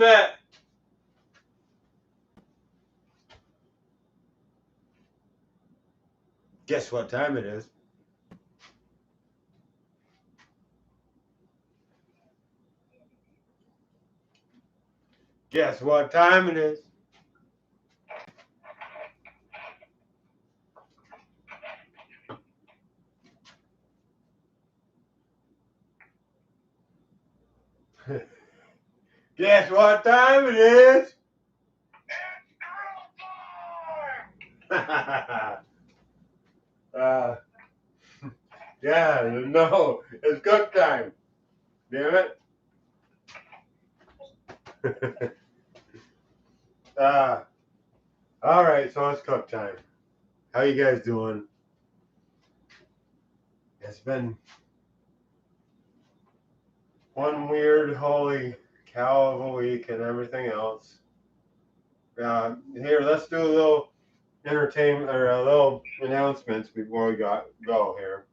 that? Guess what time it is? Guess what time it is? Guess what time it is? Yeah, no, it's cook time. Damn it. All right, so it's cook time. How you guys doing? It's been one weird holy cow of a week and everything else. Here, let's do a little entertainment or a little announcements before we go here.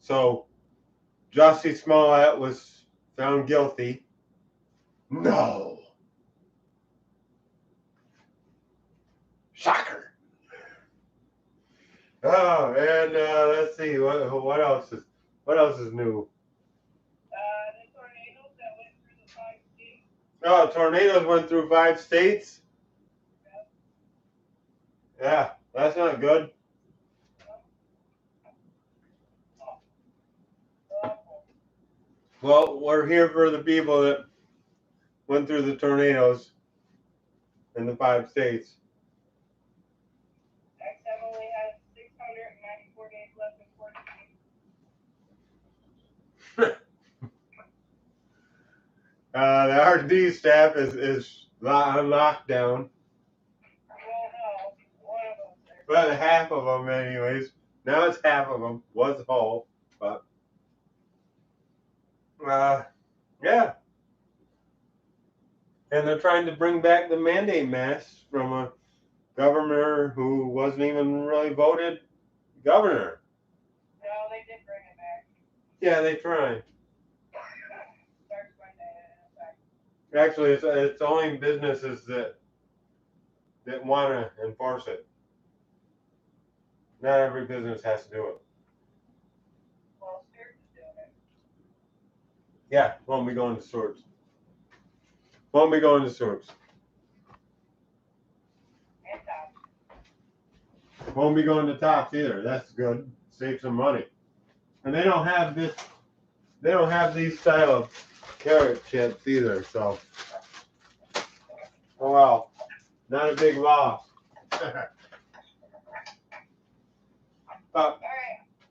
So Jussie Smollett was found guilty. No. Shocker. Oh, and let's see what else is new. The tornadoes that went through the 5 states. Oh, tornadoes went through 5 states. Yeah, that's not good. Well, we're here for the people that went through the tornadoes in the 5 states. XM only has 694 days left in quarantine. The R&D staff is on lockdown. Well, half of them, anyways. Now it's half of them. Was whole, but yeah. And they're trying to bring back the mandate masks from a governor who wasn't even really voted governor. No, they did bring it back. Yeah, they tried. Actually, it's only businesses that want to enforce it. Not every business has to do it. Well, Stewart's is doing it. Yeah, won't be going to Stewart's. Won't be going to Stewart's. And Tops. Won't be going to Tops either. That's good. Save some money. And they don't have this. They don't have these style of carrot chips either. So, oh well, not a big loss. All right,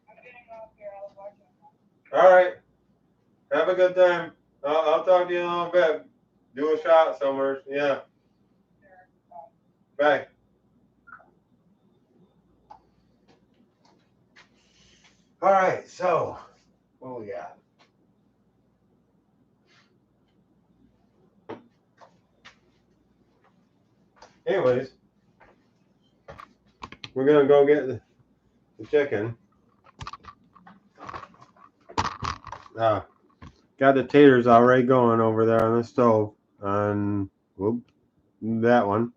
I'm getting off here. I'll watch it. All right, have a good time. I'll talk to you in a little bit. Do a shot somewhere. Yeah. Sure. Bye. All right, so what we got? Anyways, we're gonna go get the chicken. Got the taters already going over there on the stove on that one.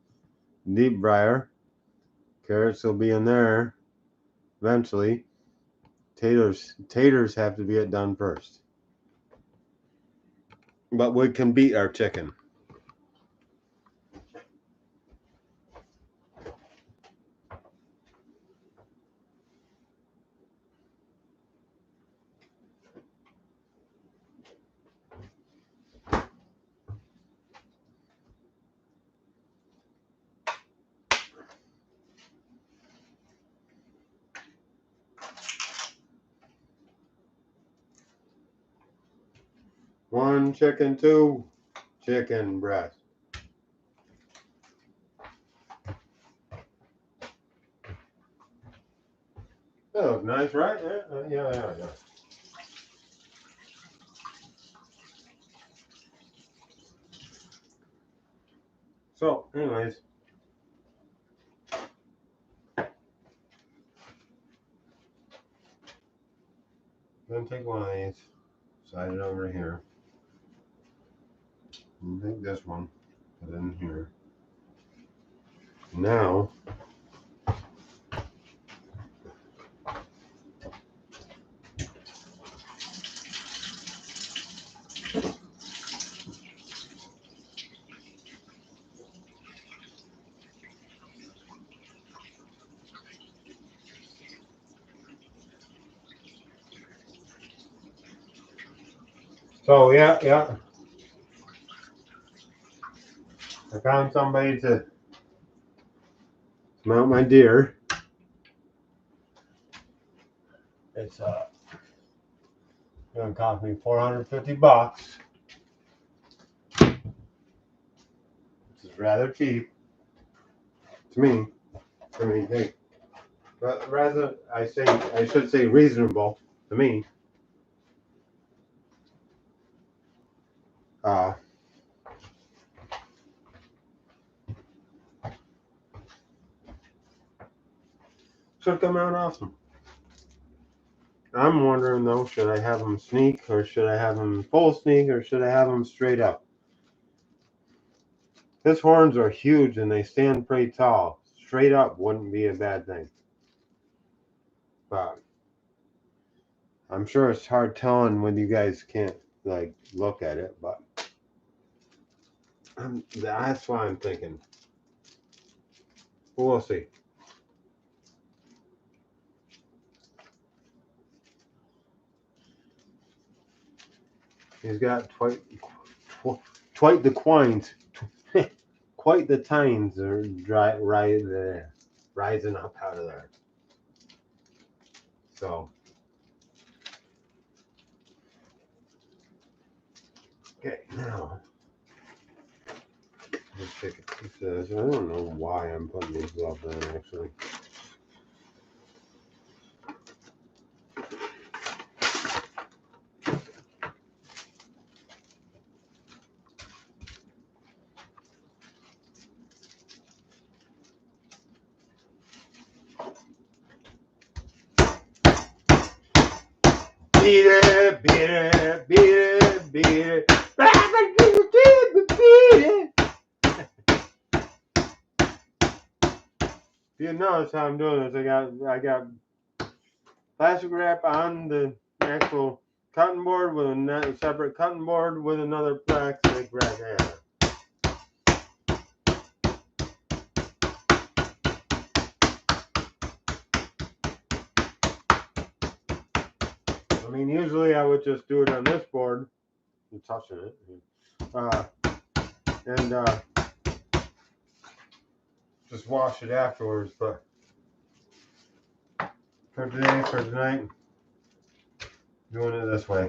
Deep fryer. Carrots will be in there eventually. Taters have to get done first. But we can beat our chicken. One chicken, 2 chicken breast. That looks nice, right? Yeah. So, anyways. Then take one of these, slide it over here. I think this one. Put it in here. Now, so yeah. I found somebody to mount my deer. It's gonna cost me $450. Which is rather cheap to me. I mean, hey, rather I should say reasonable to me. Should come out awesome. I'm wondering though, should I have them sneak, or should I have them full sneak, or should I have them straight up? His horns are huge and they stand pretty tall. Straight up wouldn't be a bad thing. But I'm sure it's hard telling when you guys can't like look at it, but that's why I'm thinking. We'll see. He's got quite the quines, quite the tines are rising up out of there. So, okay, now let's take a piece of this. I don't know why I'm putting these gloves on actually. Beat it, beat it, beat it, beat it. You notice how I'm doing this. I got plastic wrap on the actual cutting board with a separate cutting board with another plastic wrap there. I mean, usually I would just do it on this board. I'm touching it. And just wash it afterwards, but for tonight, doing it this way.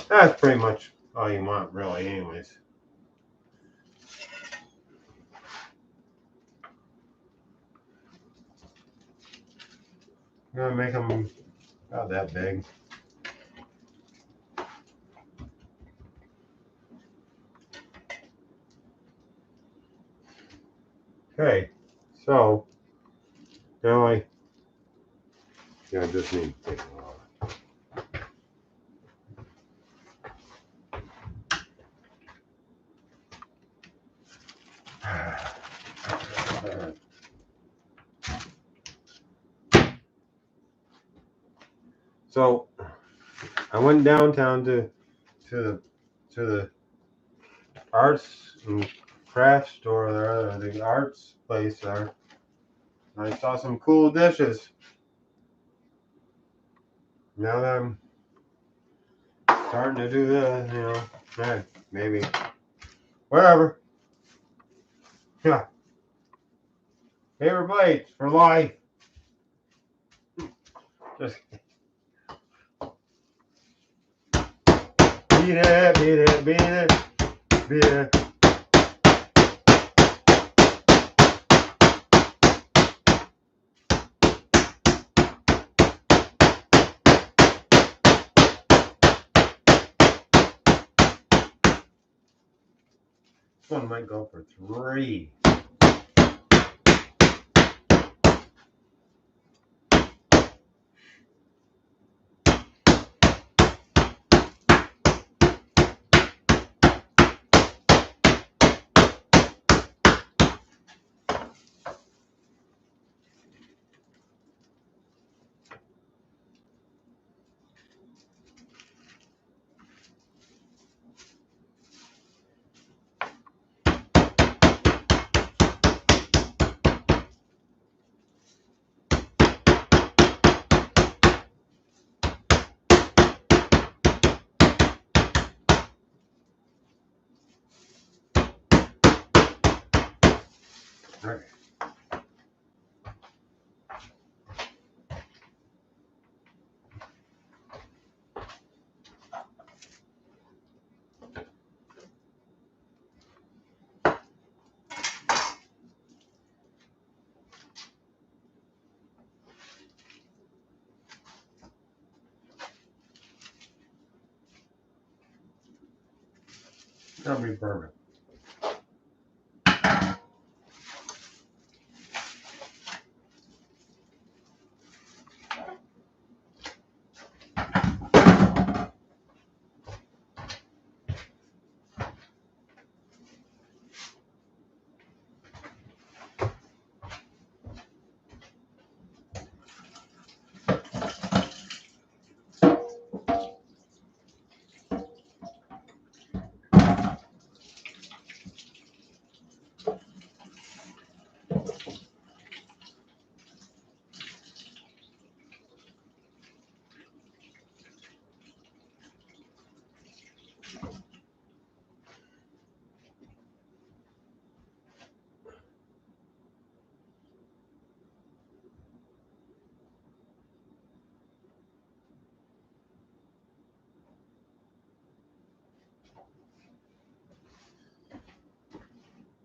That's pretty much all you want, really, anyways. I'm gonna make them about that big. Okay, so now I just need to take it off. So I went downtown to the arts and crafts store there, the arts place there. I saw some cool dishes. Now that I'm starting to do this, maybe whatever. Yeah. Paper plates for life. Just beat it, beat it, beat it, beat it. This one might go for 3. Right. That'll be perfect.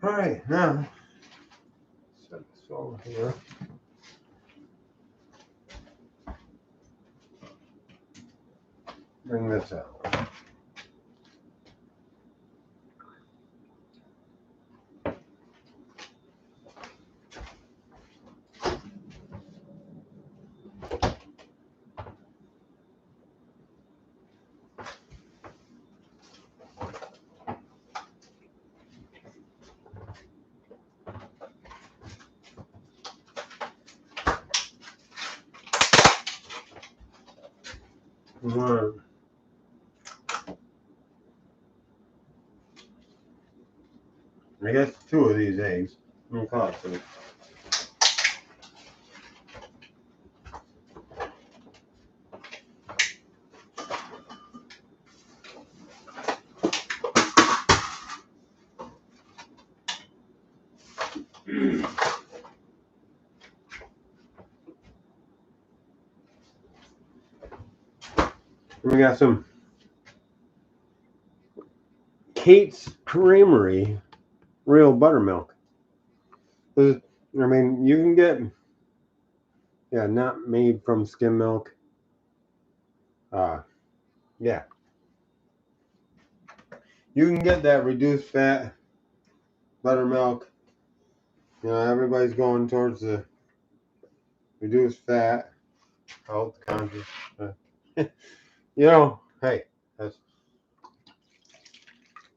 All right, now set this over here. Bring this out. One. I guess 2 of these eggs. I'm call it 2. We got some Kate's Creamery real buttermilk. I mean, you can get, yeah, not made from skim milk. Yeah. You can get that reduced fat buttermilk. You know, everybody's going towards the reduced fat, health conscious. You know, hey, that's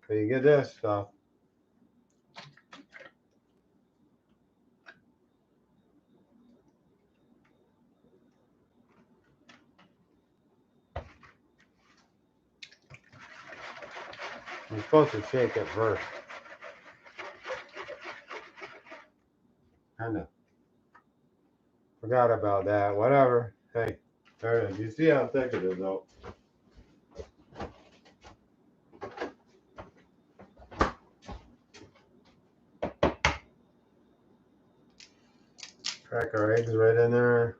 so you get this stuff. You're supposed to shake it first. Kind of forgot about that. Whatever. Hey, there it is. You see how thick it is, though. Crack our eggs right in there.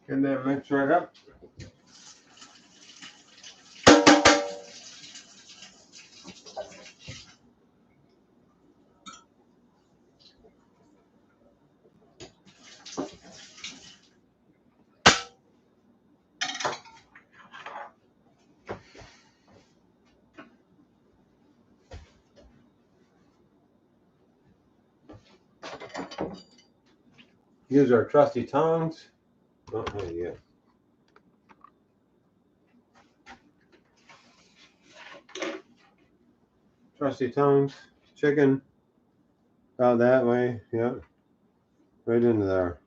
Get that mixed right up. Use our trusty tongs. Oh, there you go. Trusty tongs, chicken, about that way, yeah, right into there.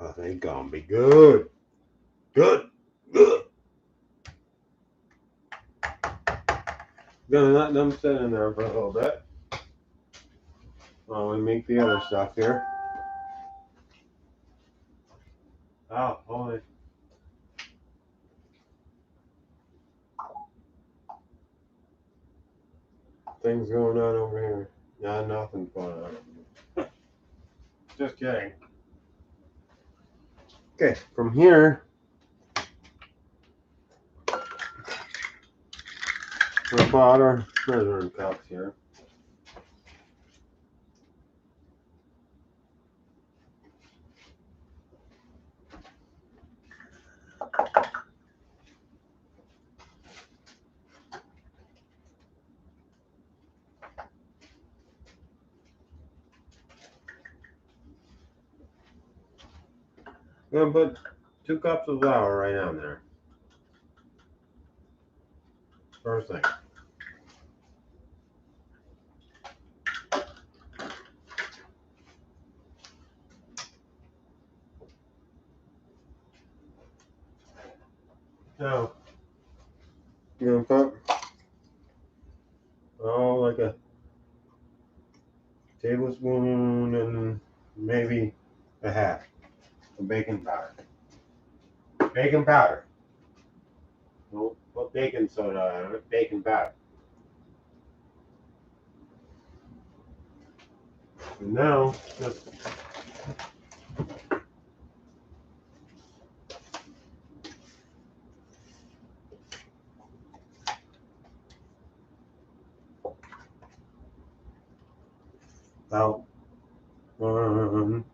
Oh, they gonna be good. Good. Good. Gonna let them sit in there for a little bit while we make the other stuff here. Oh, holy. Things going on over here. Nah, nothing's going on. Just kidding. Okay, from here, we bought our measuring cups here. I'm gonna put 2 cups of flour right on there. First thing. Now, you're gonna put like a tablespoon and maybe a half of baking powder. Baking powder. Don't put baking soda on it, baking powder. And now, just about 1,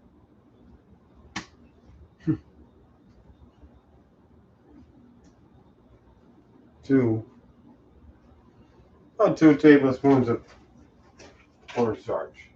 2, about 2 tablespoons of cornstarch.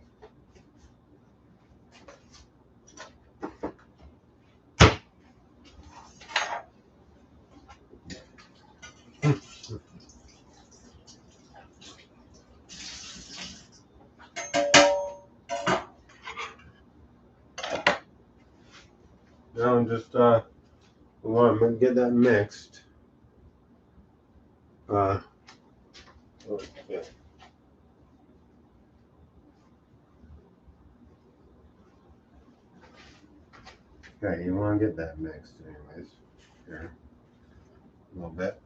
Now I'm just we want to get that mixed. Yeah. Okay, you want to get that mixed anyways. Here, a little bit.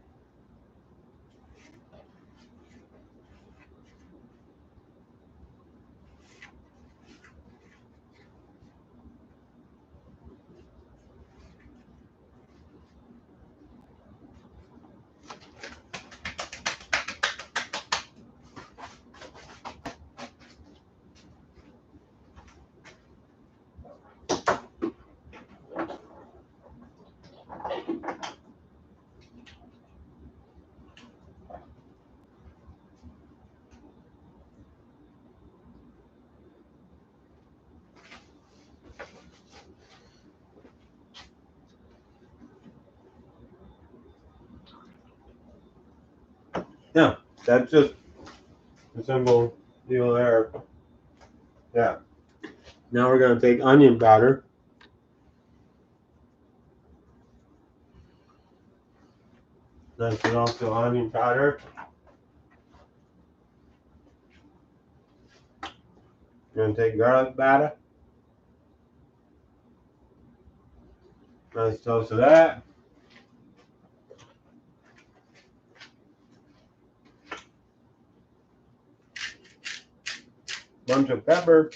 Yeah, that's just a simple deal there. Yeah. Now we're going to take onion powder. That's also onion powder. We're going to take garlic powder. Nice toast of that. Bunch of pepper.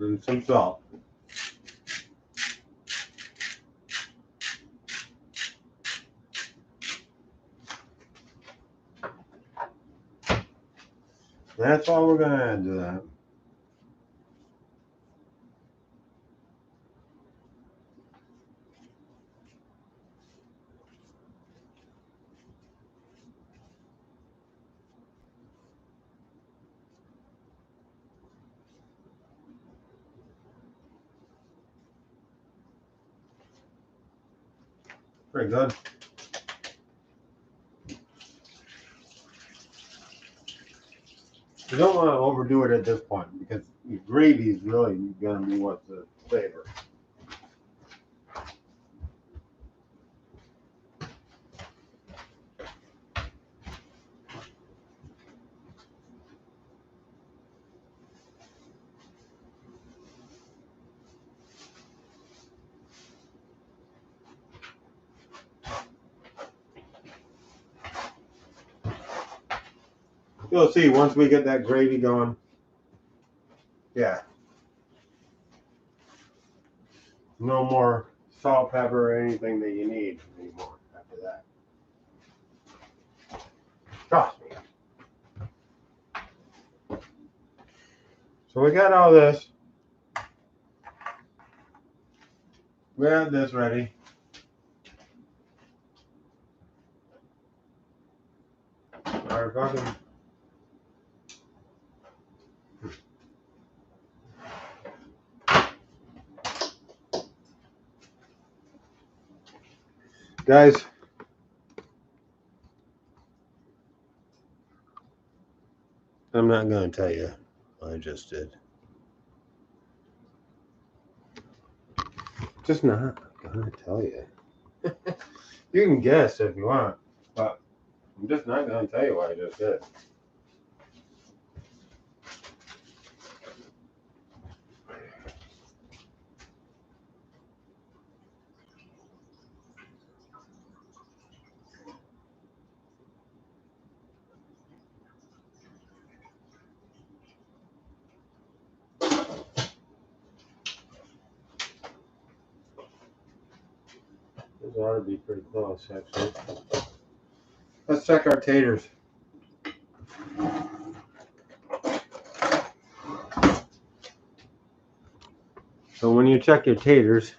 and some salt. That's all we're gonna add to that. Pretty good. You don't want to overdo it at this point because the gravy is really going to be what's the flavor. You'll see once we get that gravy going. Yeah. No more salt, pepper, or anything that you need anymore after that. Trust me. So we got all this. We have this ready. Our fucking guys, I'm not going to tell you what I just did. Just not going to tell you. You can guess if you want, but I'm just not going to tell you what I just did. This ought to be pretty close, actually. Let's check our taters. So when you check your taters,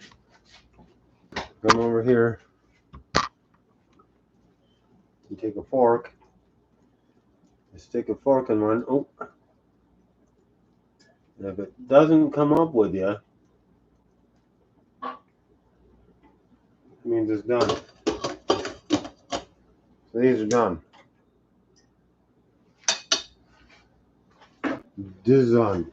come over here. You take a fork. You stick a fork in one. Oh. And if it doesn't come up with you, it means it's done. So these are done. Done.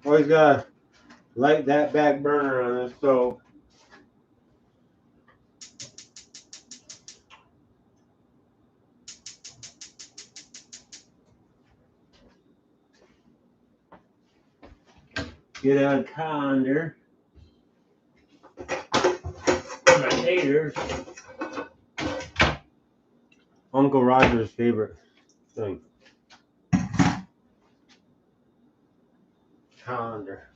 Always gotta light that back burner on this stove. Get a colander. My taters. Uncle Roger's favorite thing. Colander.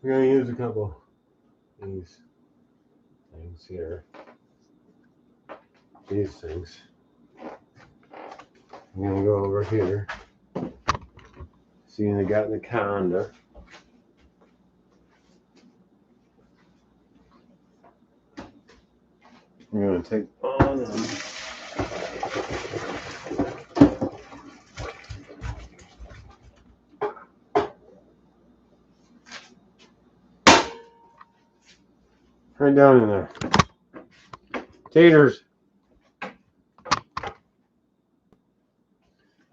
We're gonna use a couple of these things here. These things. I'm gonna go over here. See, I got the colander. going to take on and right down in there. Taters.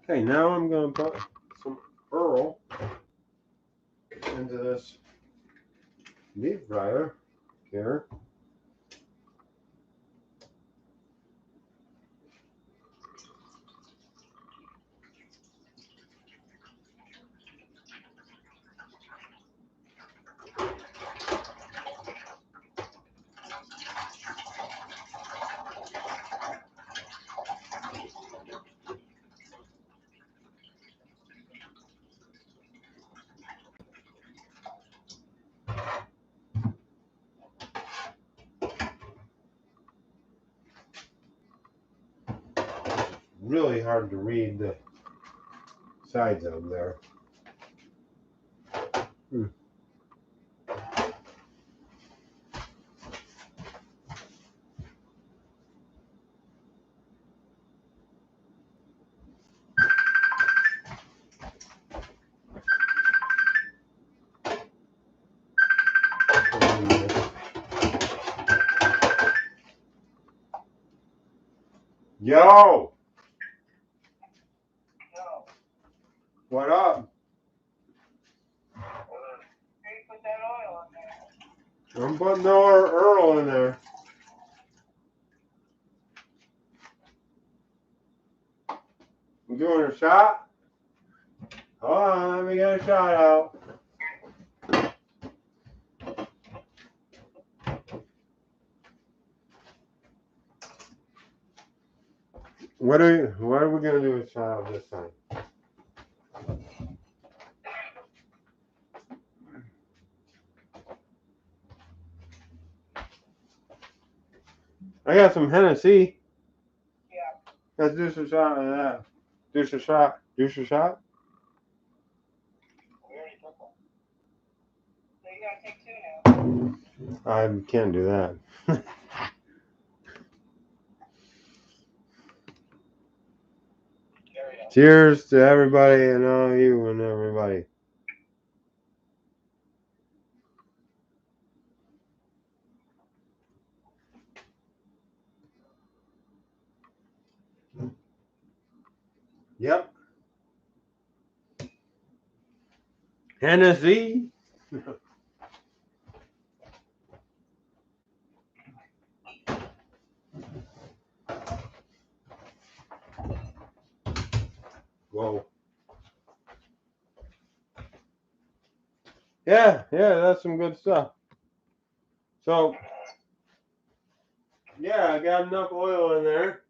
Okay, now I'm going to put some Earl into this deep fryer here. Really hard to read the sides of them there. Yo! What up? Put that oil in there. I'm putting more Earl in there. I'm doing a shot. Hold on, let me get a shot out. What are we gonna do with shot out this time? I got some Hennessy. Yeah. Let's do some shot of that. Do some shot. Do some shot. We already took one. So you gotta take two now. I can't do that. Cheers to everybody and all you and everybody. Yep. Hennessy. Whoa. Yeah, that's some good stuff. So, yeah, I got enough oil in there.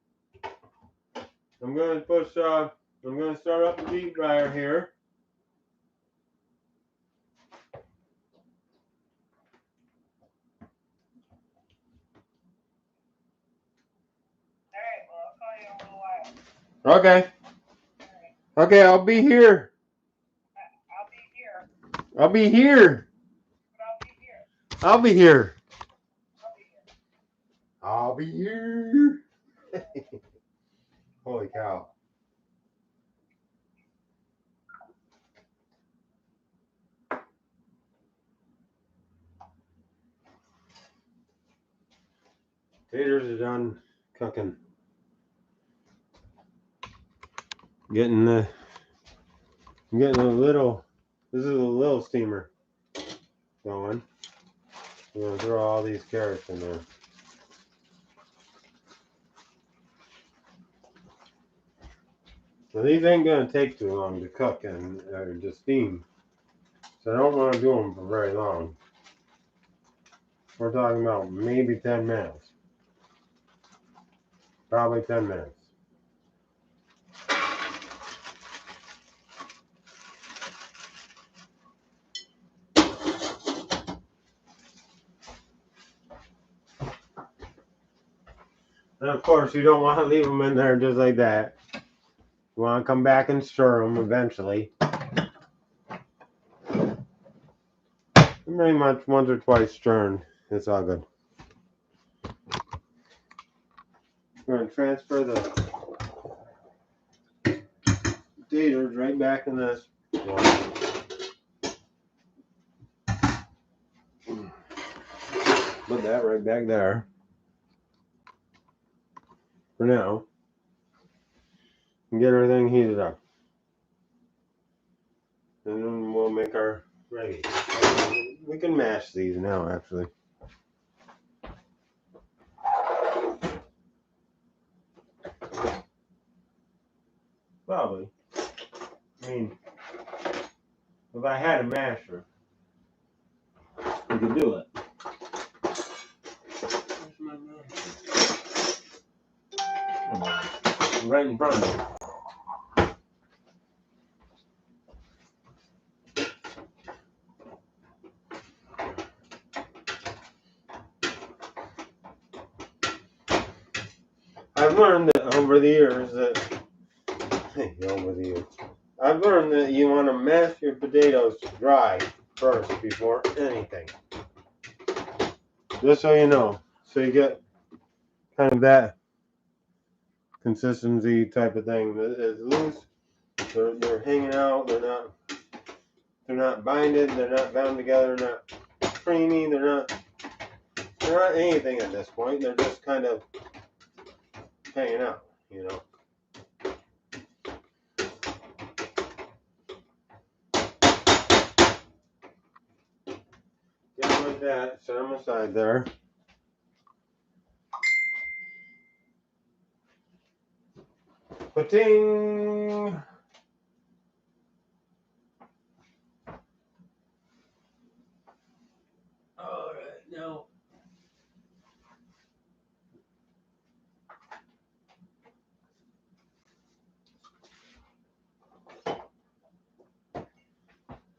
I'm going to start up the deep fryer here. Alright, well, I'll call you in a little while. Okay. Okay, I'll be here. I'll be here. I'll be here. I'll be here. Holy cow. Taters are done cooking. Getting a little, this is a little steamer going. I'm going to throw all these carrots in there. Now these ain't going to take too long to cook and to steam. So I don't want to do them for very long. We're talking about maybe 10 minutes. Probably 10 minutes. And of course, you don't want to leave them in there just like that. You want to come back and stir them eventually. Pretty much once or twice stirring. It's all good. We're going to transfer the taters right back in this one. Put that right back there for now. And get everything heated up. And then we'll make our gravy. We can mash these now, actually. Probably. I mean, if I had a masher, we could do it. Where's my masher? Right in front of me. I've learned that over the years I've learned that you want to mash your potatoes dry first before anything. Just so you know. So you get kind of that consistency type of thing. It's loose. They're hanging out. They're not binded. They're not bound together. They're not creamy. They're not anything at this point. They're just kind of hanging out, you know. Just like that. Set them aside there. Ba-ting! All right, now.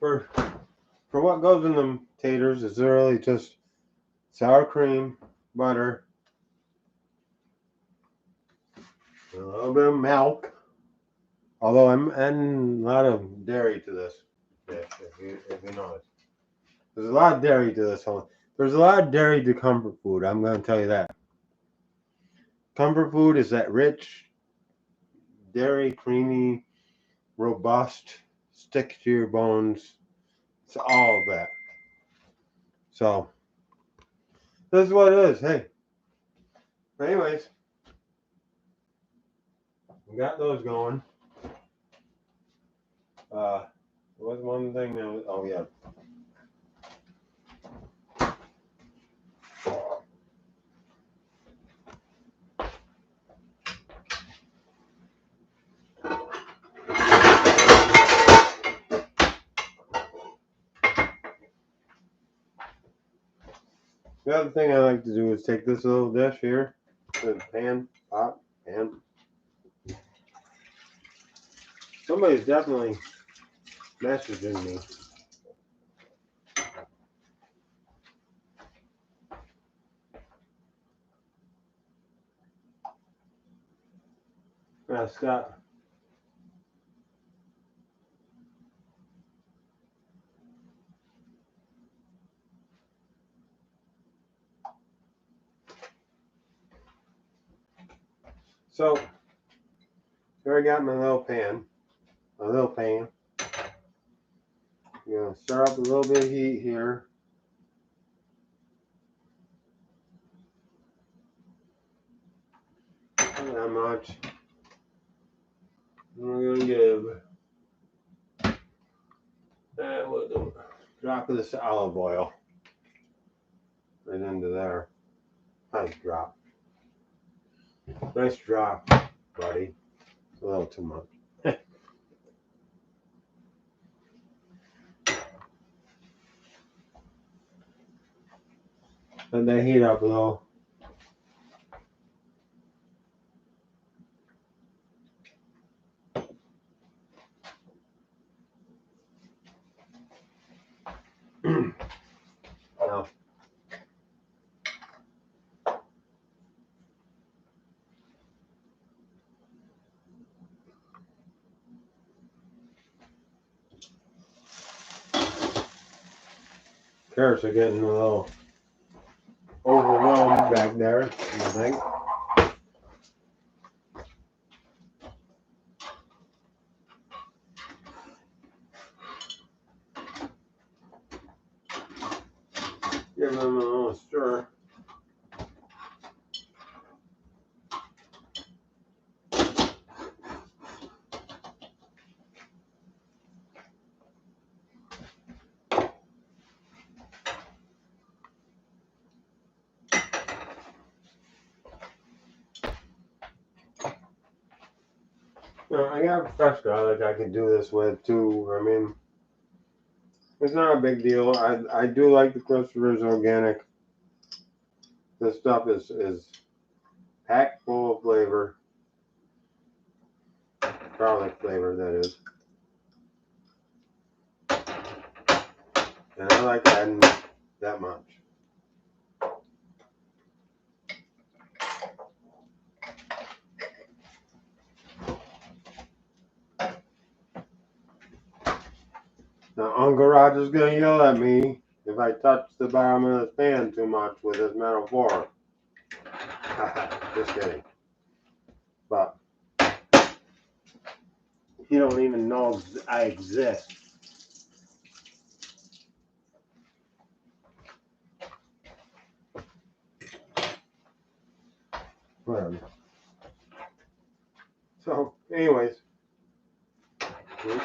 For what goes in the taters is really just sour cream, butter, a little bit of milk. Although I'm adding a lot of dairy to this dish, if you notice. There's a lot of dairy to this whole. There's a lot of dairy to comfort food. I'm going to tell you that. Comfort food is that rich, dairy, creamy, robust, stick to your bones. It's all of that. So this is what it is. Hey. But anyways, we got those going. What was one thing that was, oh yeah. The other thing I like to do is take this little dish here, the pot. Somebody's definitely messaging me. Scott. So here I got my little pan. I'm gonna stir up a little bit of heat here. Not that much. We're gonna give with a drop of this olive oil right into there. Nice drop. Nice drop, buddy. A little too much. Let that heat up a little. Now, carrots are getting a little overwhelmed back there, I think. give them a little stir. I got fresh garlic I could do this with too. I mean, it's not a big deal. I do like the Christopher's Organic. This stuff is packed full of flavor. Garlic flavor, that is. And I like adding that much. Now, Uncle Roger's gonna yell at me if I touch the bottom of the pan too much with his metal fork. Just kidding. But he don't even know I exist. Whatever. So, anyways, we're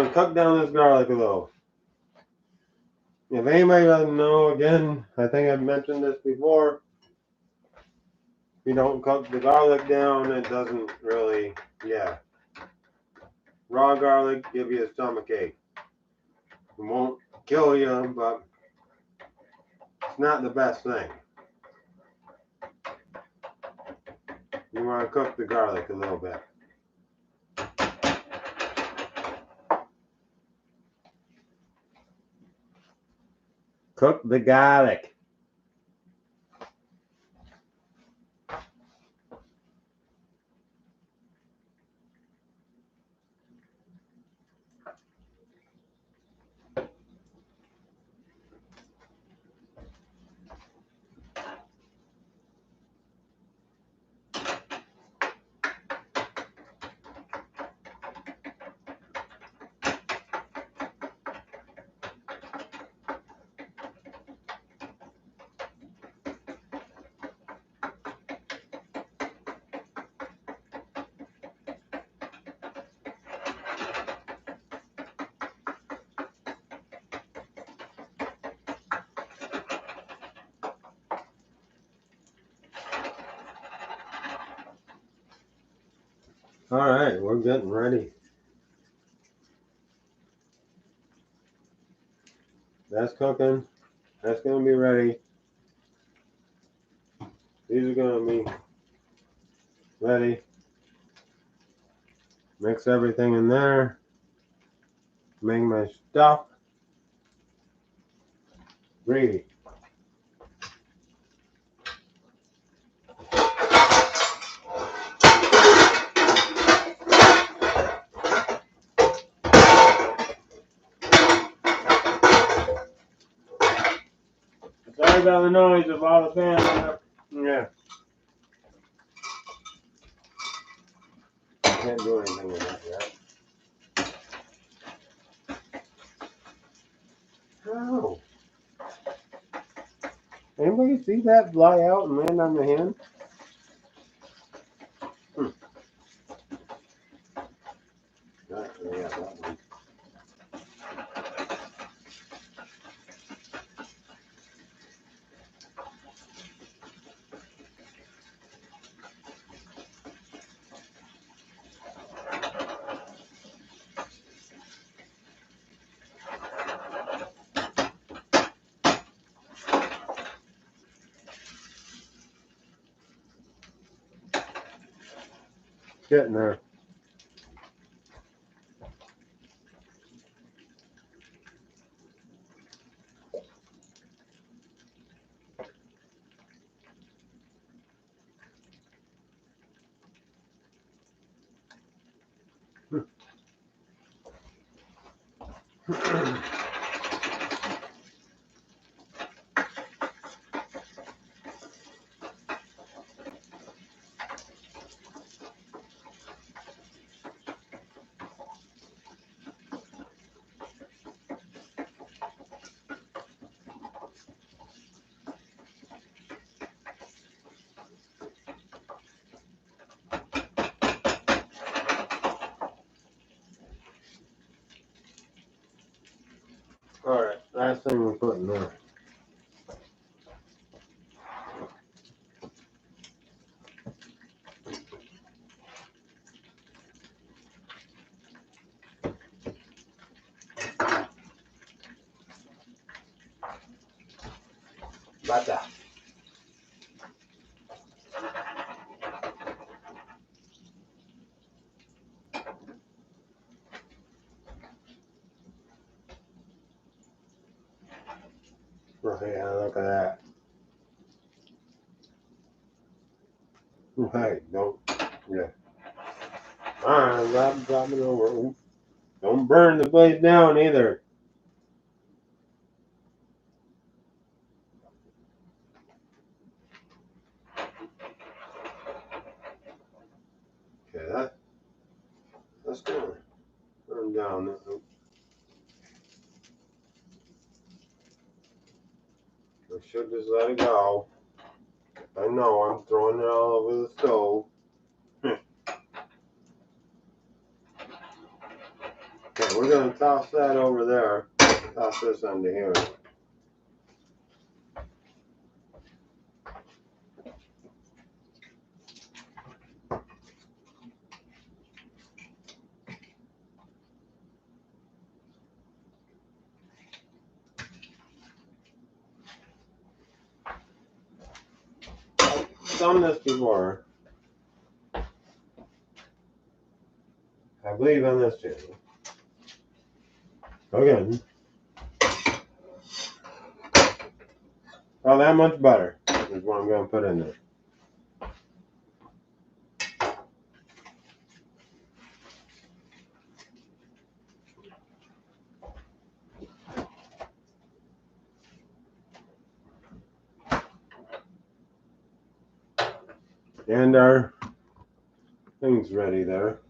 gonna cut down this garlic a little. If anybody doesn't know, again, I think I've mentioned this before. If you don't cut the garlic down, it doesn't really, yeah. Raw garlic give you a stomach ache. It won't kill you, but it's not the best thing. You want to cook the garlic a little bit. Cook the garlic. All right, we're getting ready. That's cooking. That's going to be ready. These are going to be ready. Mix everything in there. Make my stuff. Gravy. Sorry about the noise of all the pans. Yeah. Can't do anything with that yet. Oh. Anybody see that fly out and land on the hand? Yeah, that one. Getting there. thing we put in there? Butter. Yeah, look at that. Hey, don't. Yeah. Alright, drop it over. Don't burn the place down either. Okay, that's gonna burn down. I should just let it go. I know I'm throwing it all over the stove. Okay, we're gonna toss that over there. Toss this under here. I've done this before. I believe on this channel. Again. Oh, that much butter is what I'm gonna put in there. And our thing's ready there.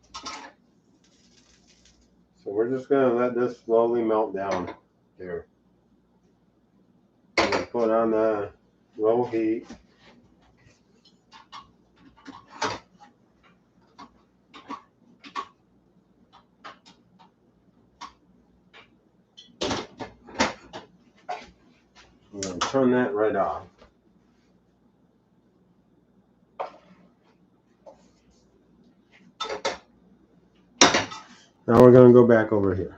So we're just gonna let this slowly melt down here. I'm gonna put on the low heat. I'm gonna turn that right off. Now we're gonna go back over here.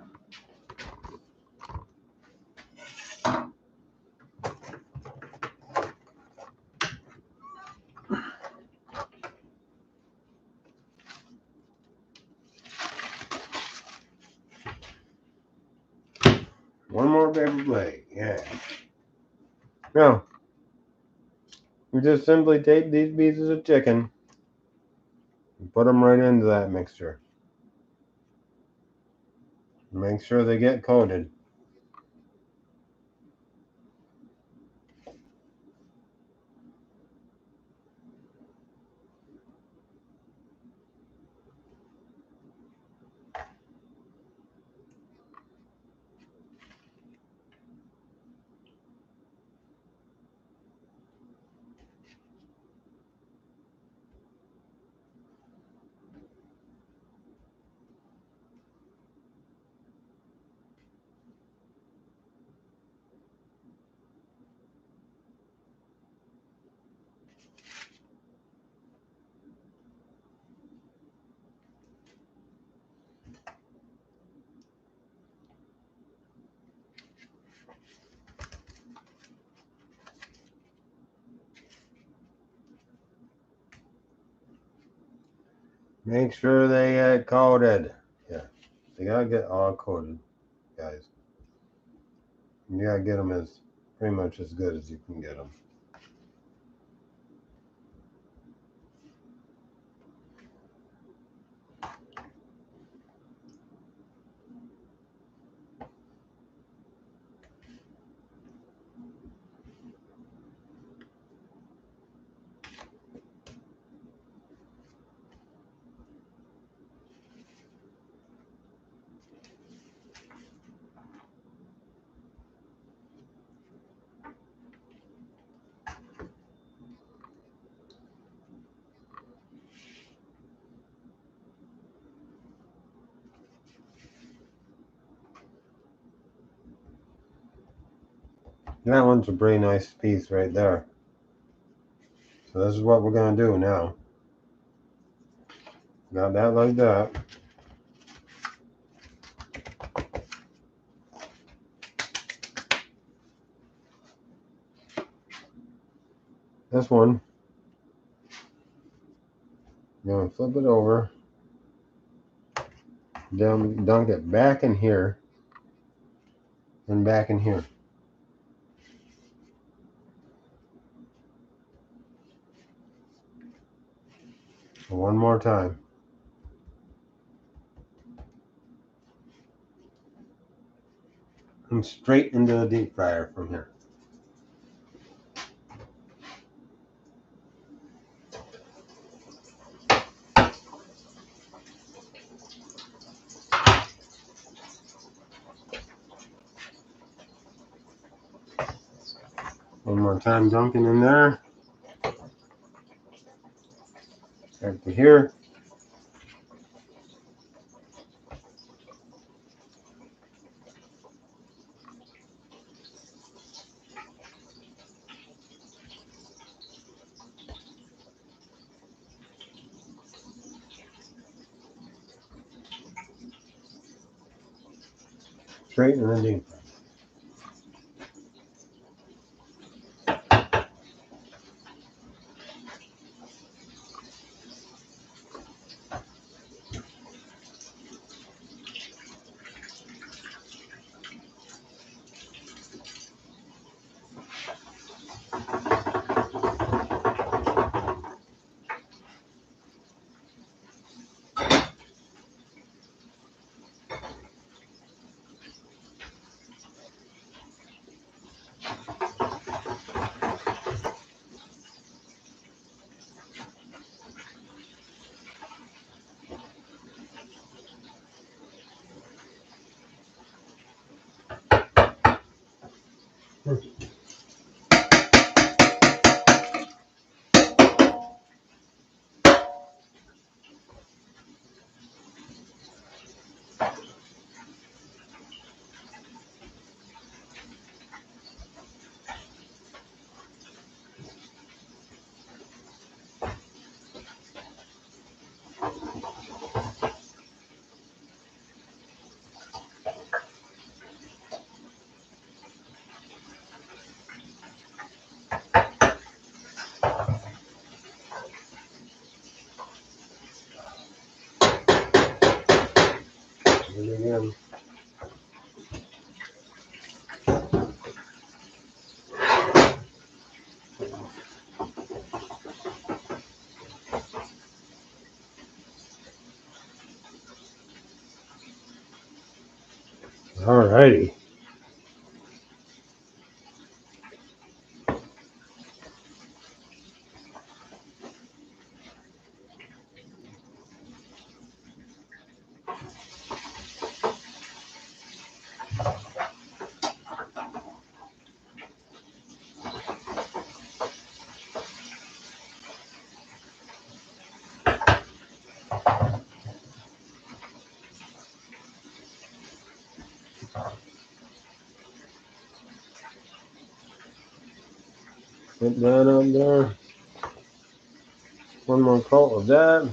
One more paper plate, yeah. Now, we just simply take these pieces of chicken and put them right into that mixture. Make sure they get coated. Make sure they get coated. Yeah, they gotta get all coated, guys. You gotta get them as pretty much as good as you can get them. That one's a pretty nice piece right there. So this is what we're going to do now. Got that like that. This one, I'm going to flip it over. Then dunk it back in here and back in here. One more time. And straight into the deep fryer from here. One more time dunking in there. Back to here. Straight in the deep fryer. Again. Alrighty. Put that up there. One more coat of that.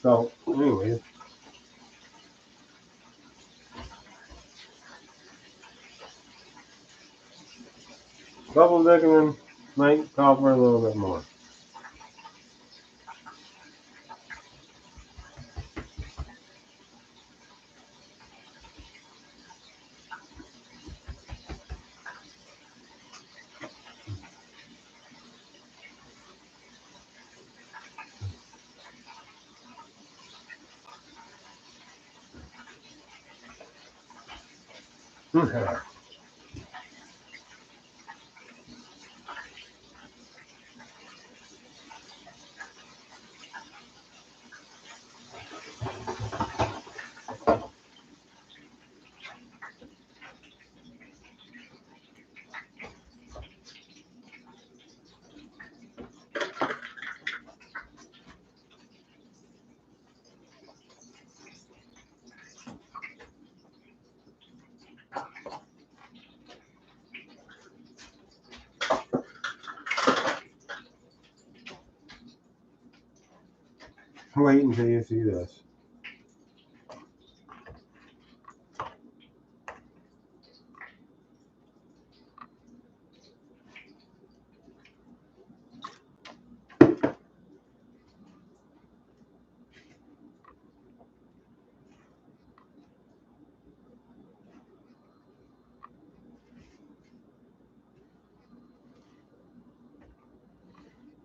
So, anyways. Double dipping might call for a little bit more. Wait until you see this.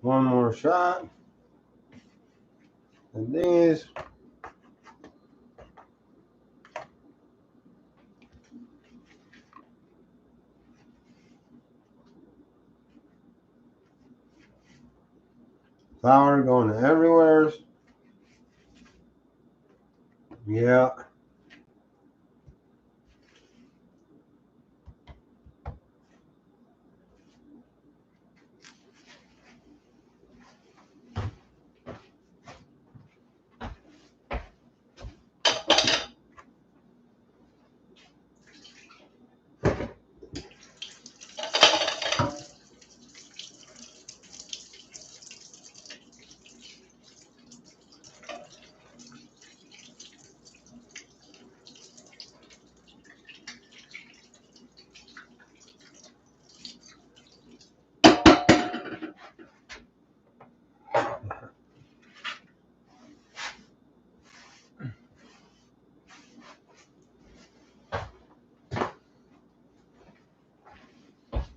One more shot. And these. Flour going everywhere. Yeah.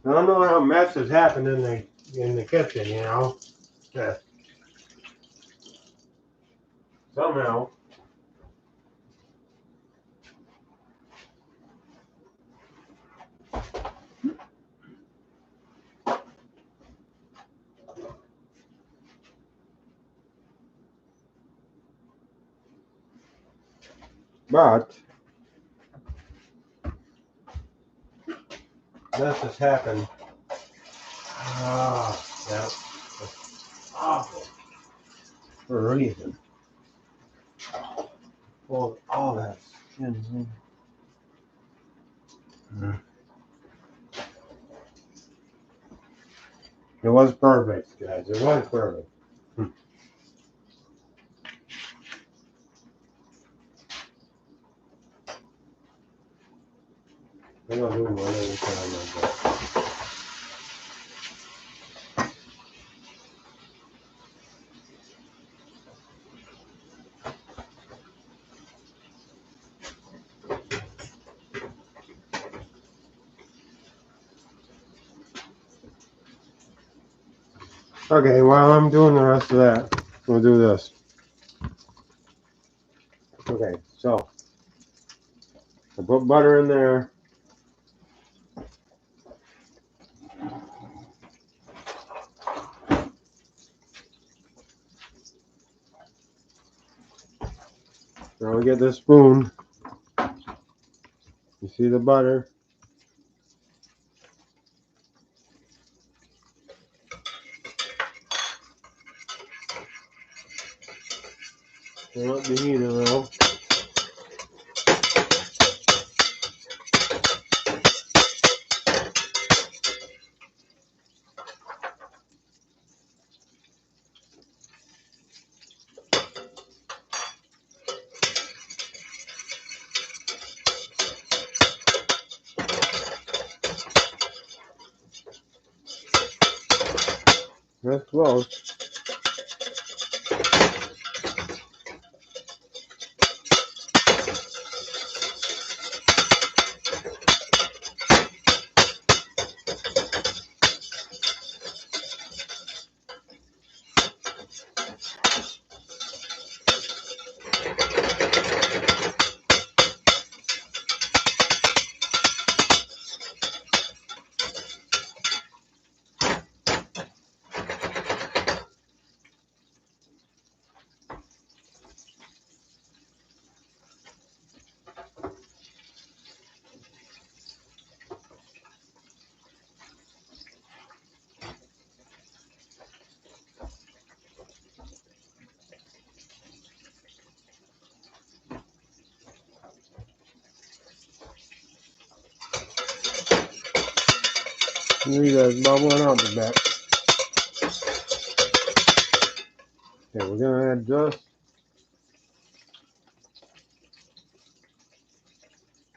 I don't know how messes happen in the kitchen, you know. Yeah. Somehow. But this has happened. Yeah. That's awful. For a reason. Well, all that skin. It was perfect, guys. It was perfect. I'm gonna do one at a time like that. Okay, while I'm doing the rest of that, we'll do this. Okay, so I put butter in there. Now we get this spoon. You see the butter? And let the heat a little. That's close. See that's bubbling up a bit. Okay, we're gonna add just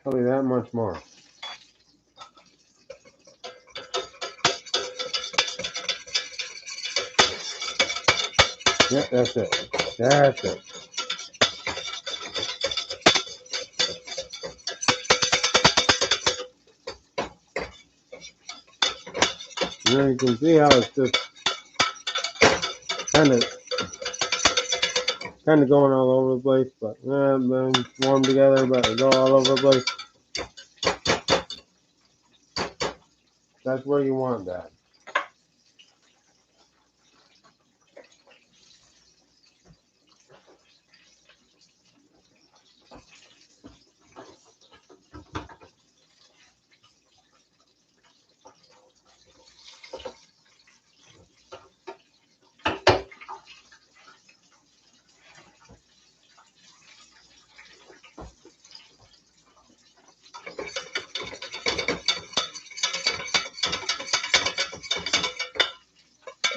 probably that much more. Yep, that's it. That's it. And then you can see how it's just kind of going all over the place, but then warm together, but they go all over the place. That's where you want that.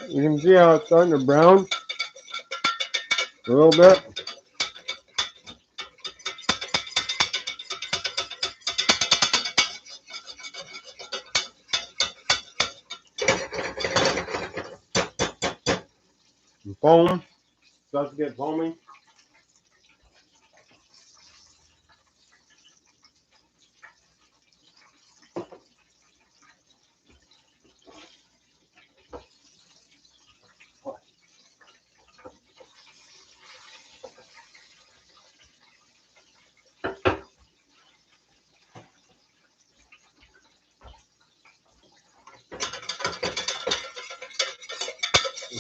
You can see how it's starting to brown a little bit. And foam starts to get foamy.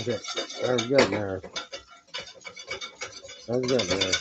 Okay, that's good there. That's good there.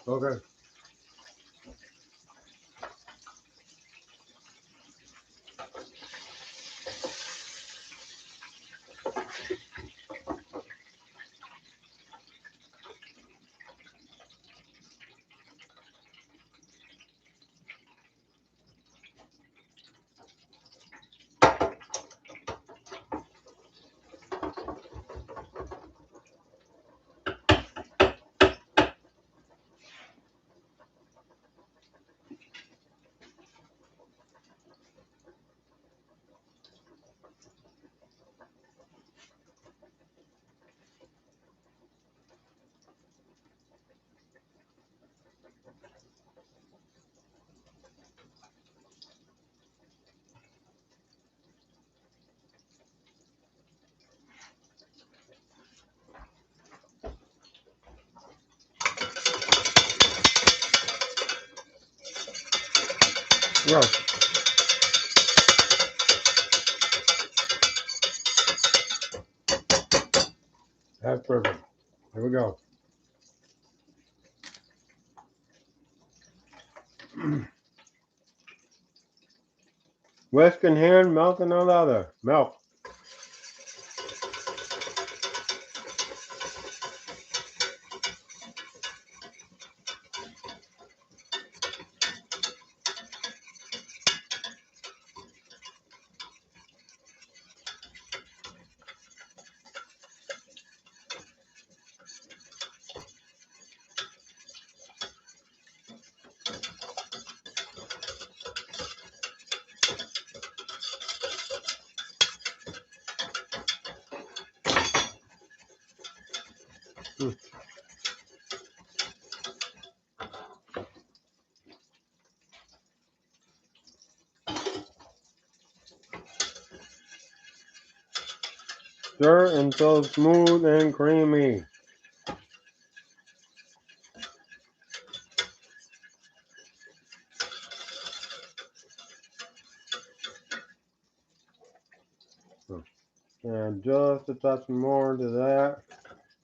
Okay. Yeah. That's perfect. Here we go. Whisk in hand, milk in the other. Milk. Stir until smooth and creamy. Add just a touch more to that.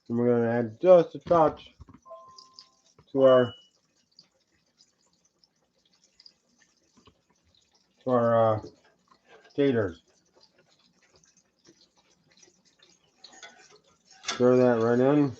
And we're going to add just a touch to our taters. Stir that right in.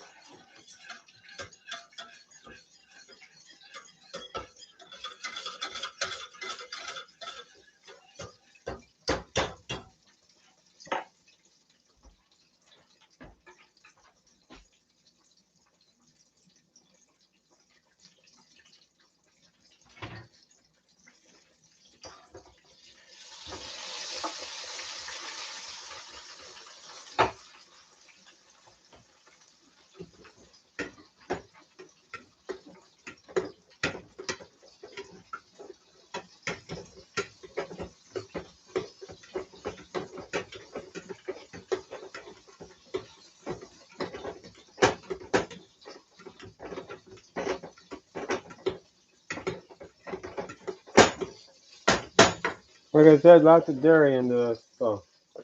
Like I said, lots of dairy into this, so a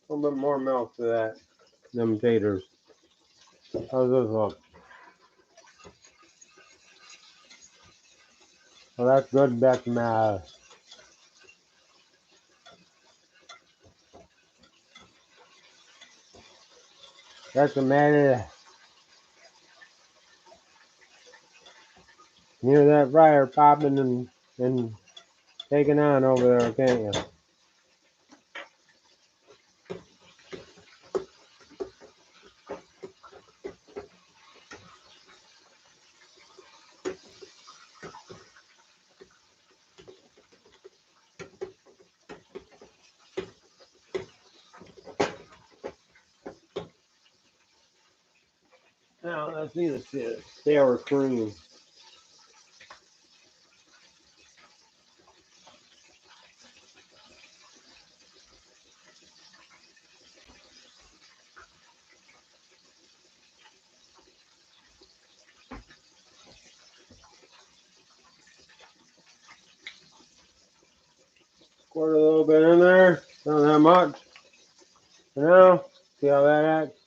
little bit more milk to that. Them taters. How's this look? Well, that's good, Beck. That's a matter. You hear that fryer popping and taking on over there, can't you? Now let's see the sour cream. Squirt a little bit in there, not that much. For now, see how that acts.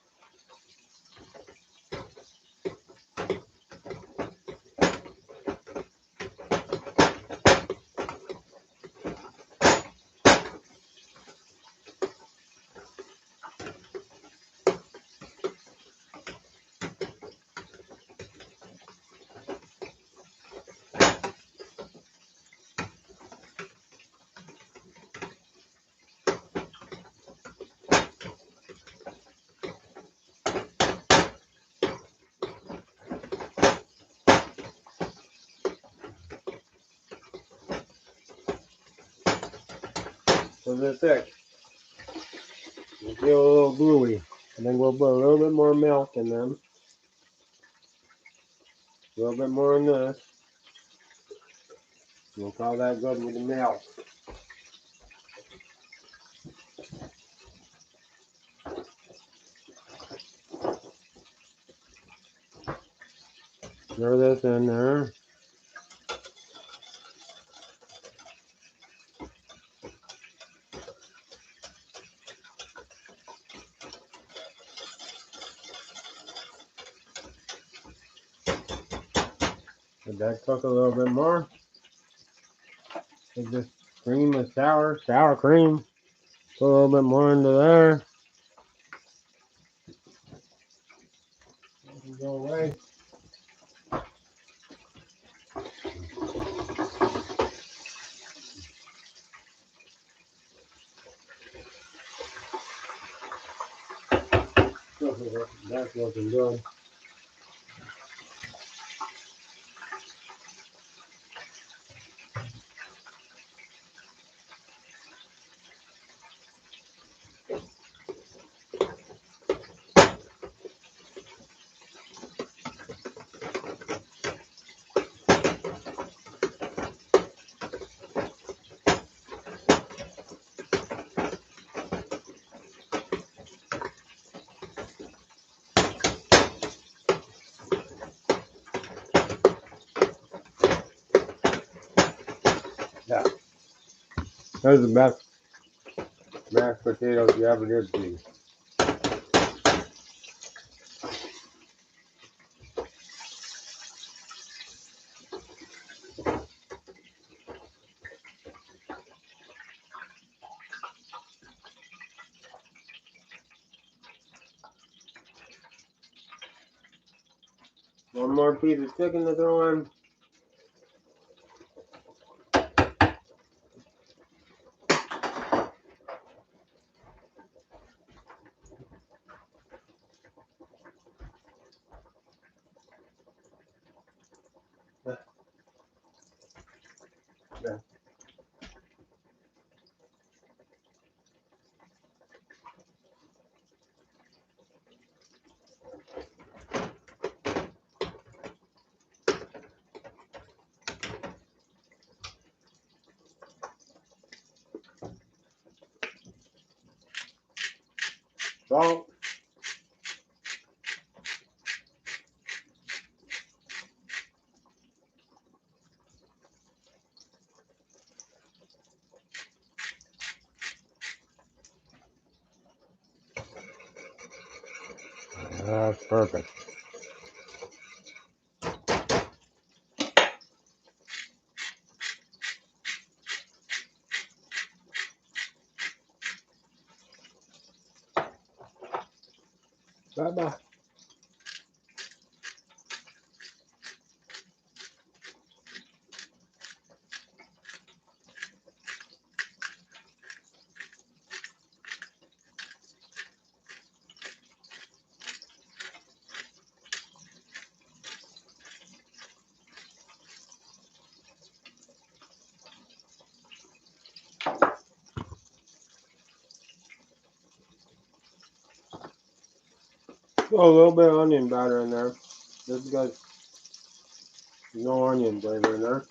So they're thick. They feel a little gluey. And then we'll put a little bit more milk in them. A little bit more in this. We'll call that good with the milk. Stir this in there. Let that cook a little bit more. Take this cream of sour cream. Put a little bit more into there. Go away. That's looking good. Yeah. Those are the best mashed potatoes you ever did see. One more piece of chicken to throw in. Yeah. Salt. That's perfect. Bye-bye. Throw a little bit of onion powder in there. Just because no onion flavor in there.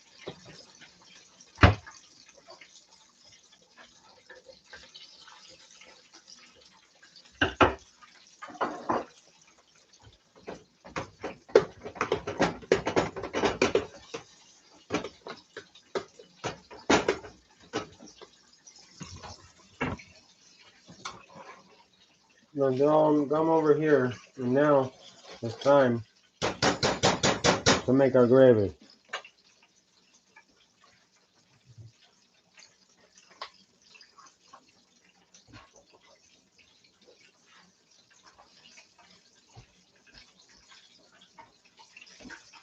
Now come over here, and now it's time to make our gravy.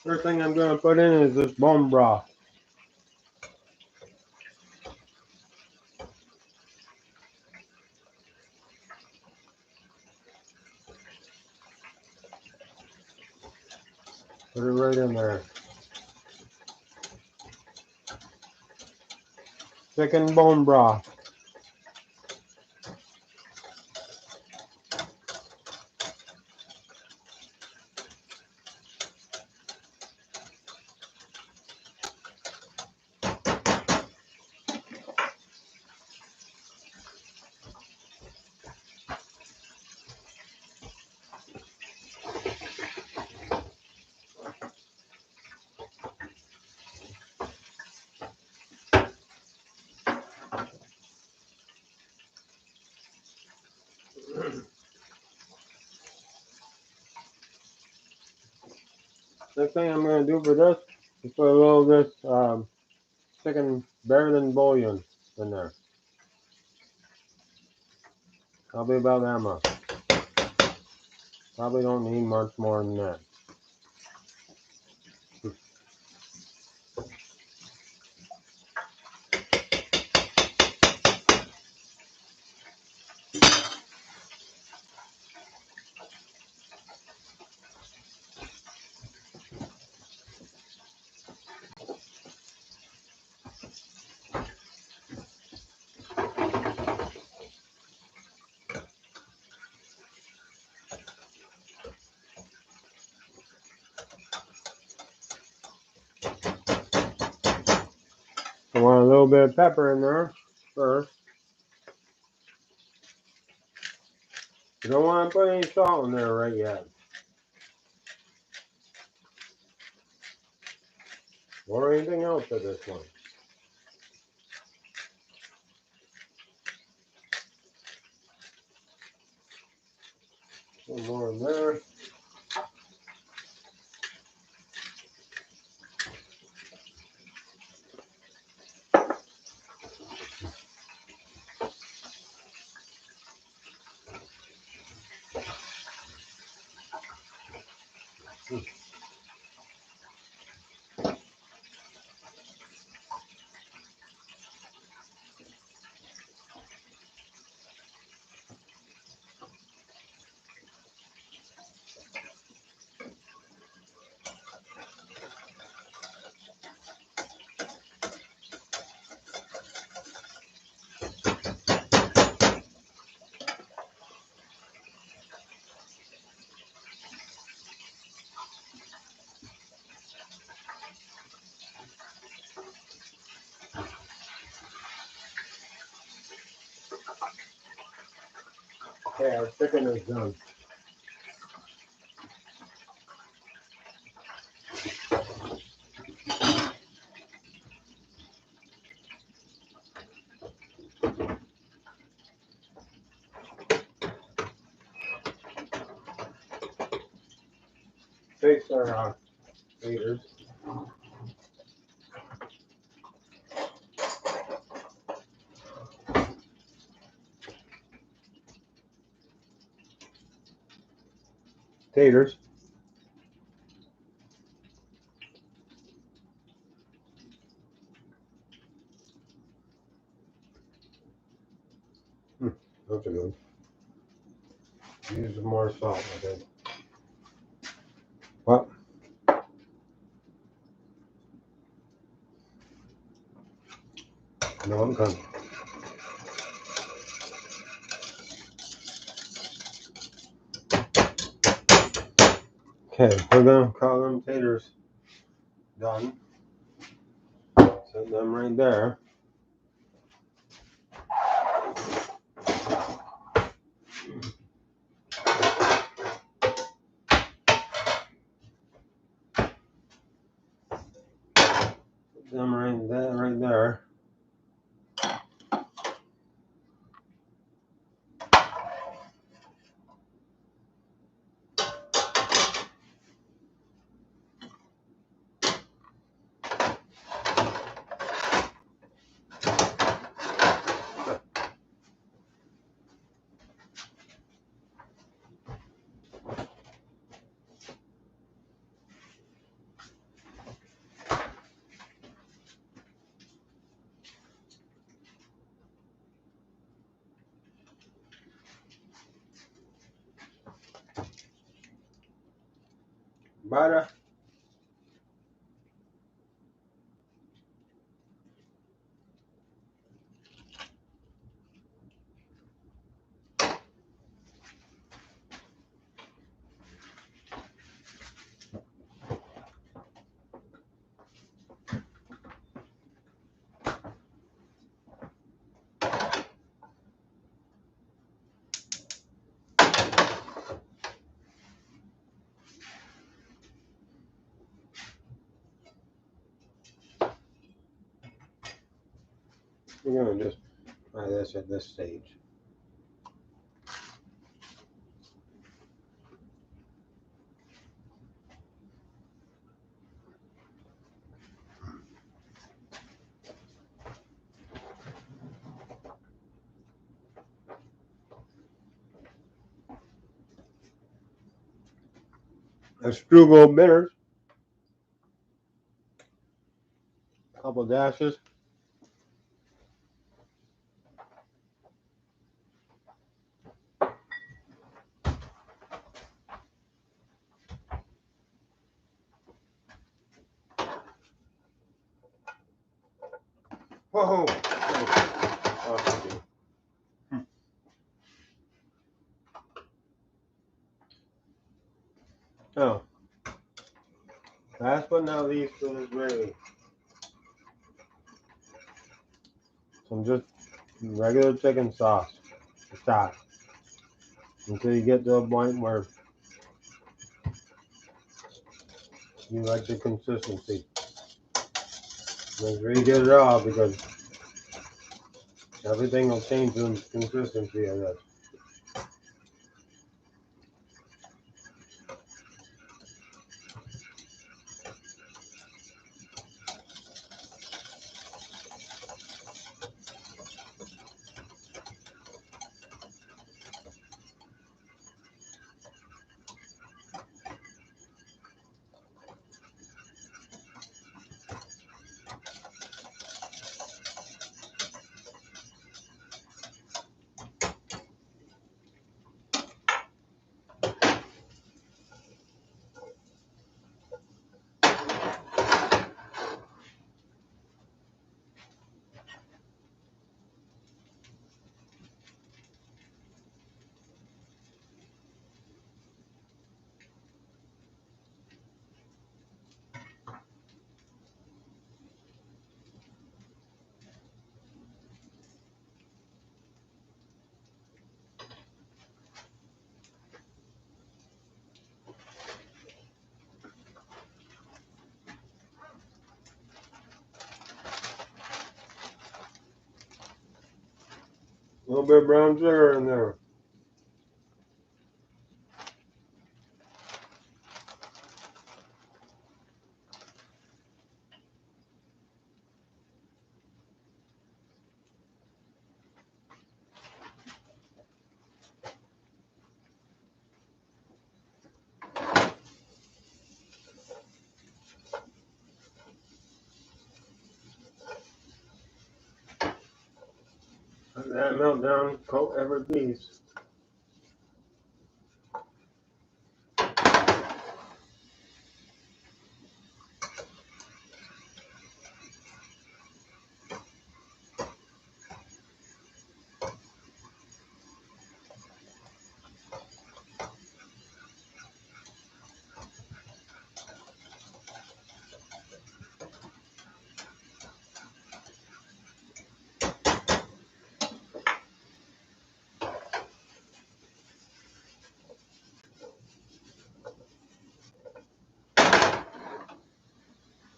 First thing I'm going to put in is this bone broth. Put it right in there. Chicken bone broth. Next thing I'm going to do for this is put a little of this chicken Berlin bouillon in there. Probably about that much. Probably don't need much more than that. I want a little bit of pepper in there first. You don't want to put any salt in there right yet. Or anything else at this point. One more in there. Okay, our chicken is done. Face our taters. Taters. Those are good. Use some more salt, I think. What? No, I'm coming. Okay, we're gonna call them taters done. Set them right there. Put them right there. Butter. We're gonna just try this at this stage. A Strugel bitters. A couple dashes. Whoa! Oh, last but not least for this gravy, some just regular chicken sauce to top until you get to a point where you like the consistency. Make sure you get it all because everything will change in consistency of this. little bit of brown sugar in there. Let that melt down, coat every piece.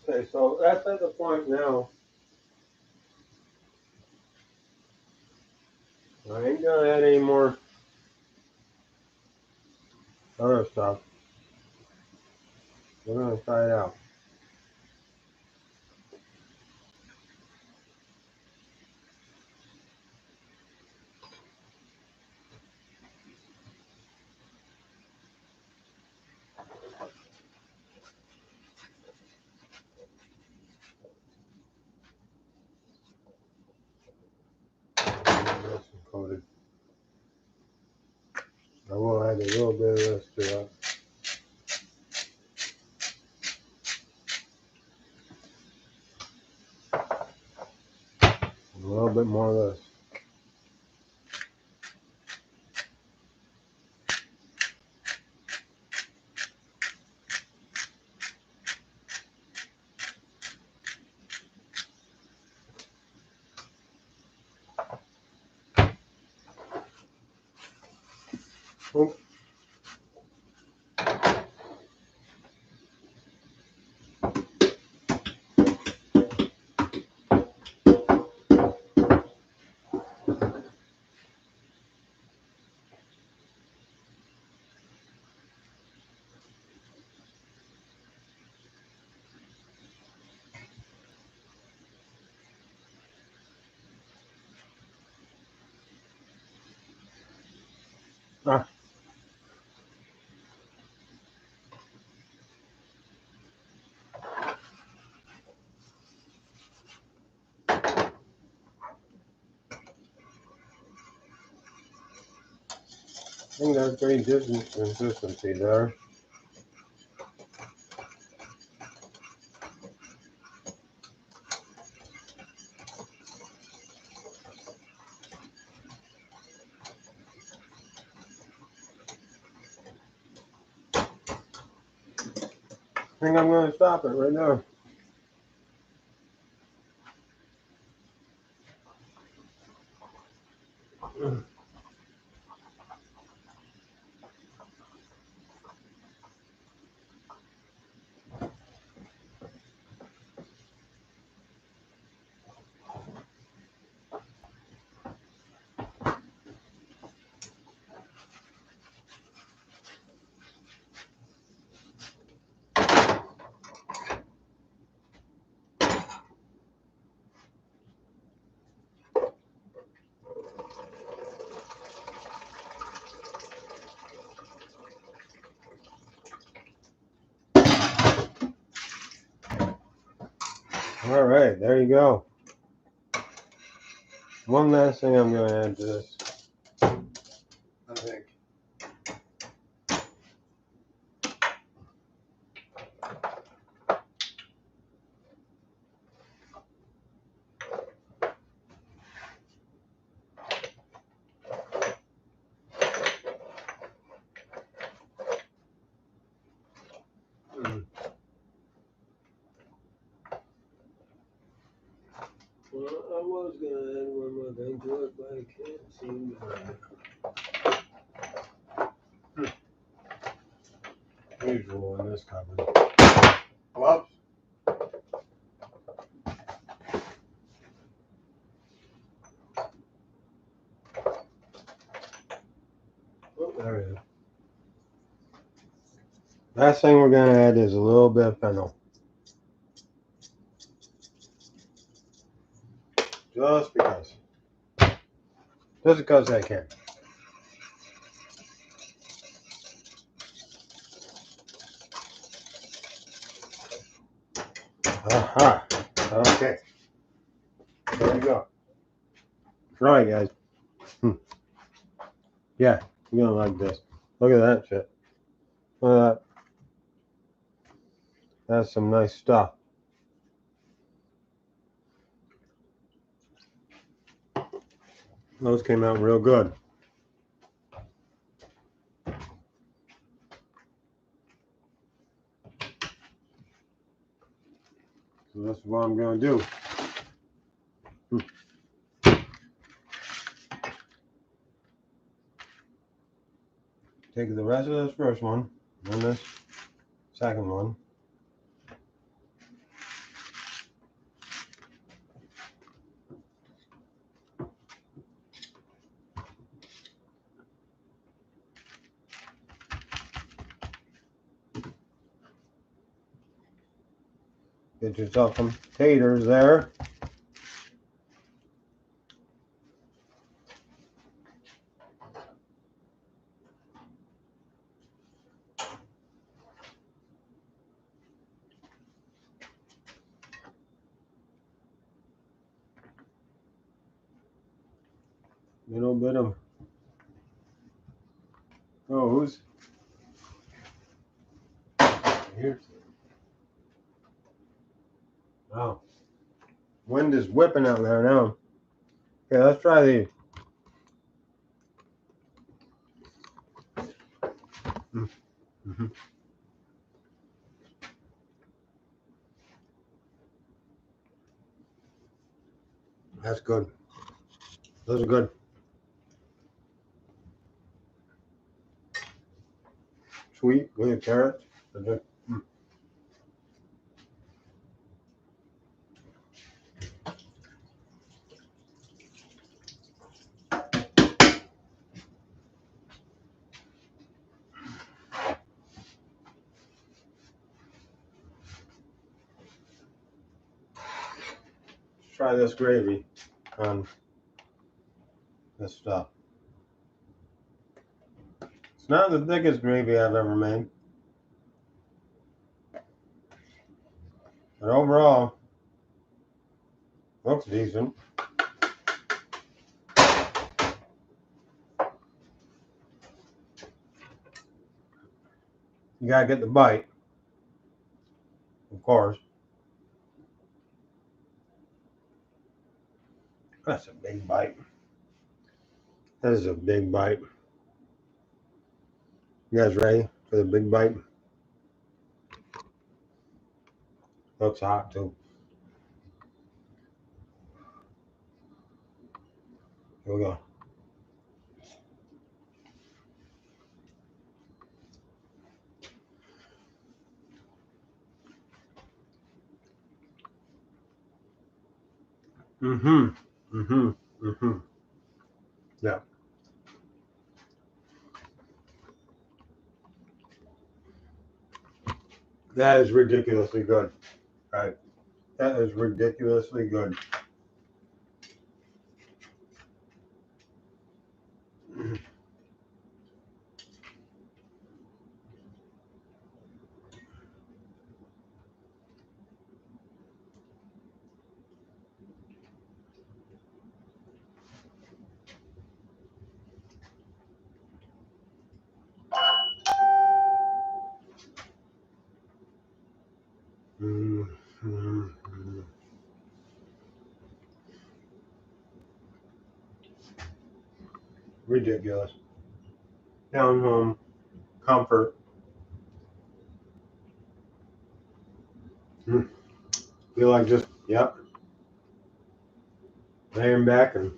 Okay, so that's at the point now. I ain't gonna add any more other stuff. We're gonna try it out. Coated. I will add a little bit of this to it. A little bit more of this. Oops. Ah. I think that's pretty decent consistency there. I think I'm gonna stop it right now. All right, there you go. One last thing I'm gonna add to this. I think. Well, I was gonna add one more thing to it, but I can't seem to. Usual in this cupboard. Whoops. Last thing we're going to add is a little bit of fennel. Just because. Just because I can. Aha. Okay. There we go. Right, guys. Yeah, you're going to like this. Look at that shit. Look at that. That's some nice stuff. Those came out real good. So that's what I'm going to do. Take the rest of this first one and this second one. Get yourself some taters there. Little bit of those. Here. Wow. Wind is whipping out there now. Okay, let's try these. Mm-hmm. That's good. Those are good. Sweet with carrots. Try this gravy on this stuff. It's not the thickest gravy I've ever made, but overall, looks decent. You gotta get the bite, of course. That's a big bite. That is a big bite. You guys ready for the big bite? Looks hot too. Here we go. Mm-hmm. Mm-hmm. Mm-hmm. Yeah. That is ridiculously good. Right. That is ridiculously good. Mm-hmm. Ridiculous. Down home comfort. Feel like just laying back and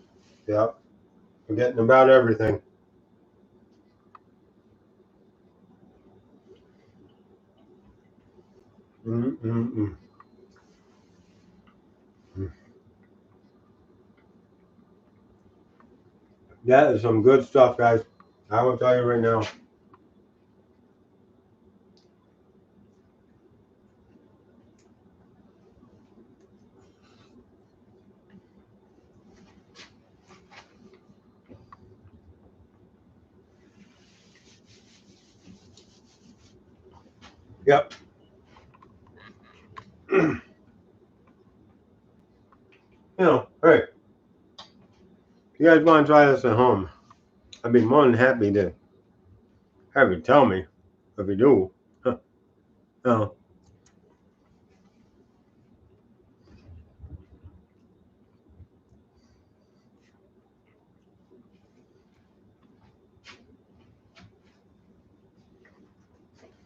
forgetting about everything. Mm-mm-mm. That is some good stuff, guys. I will tell you right now. Yep. Hey, you guys want to try this at home? I'd be more than happy to have you tell me if you do. No.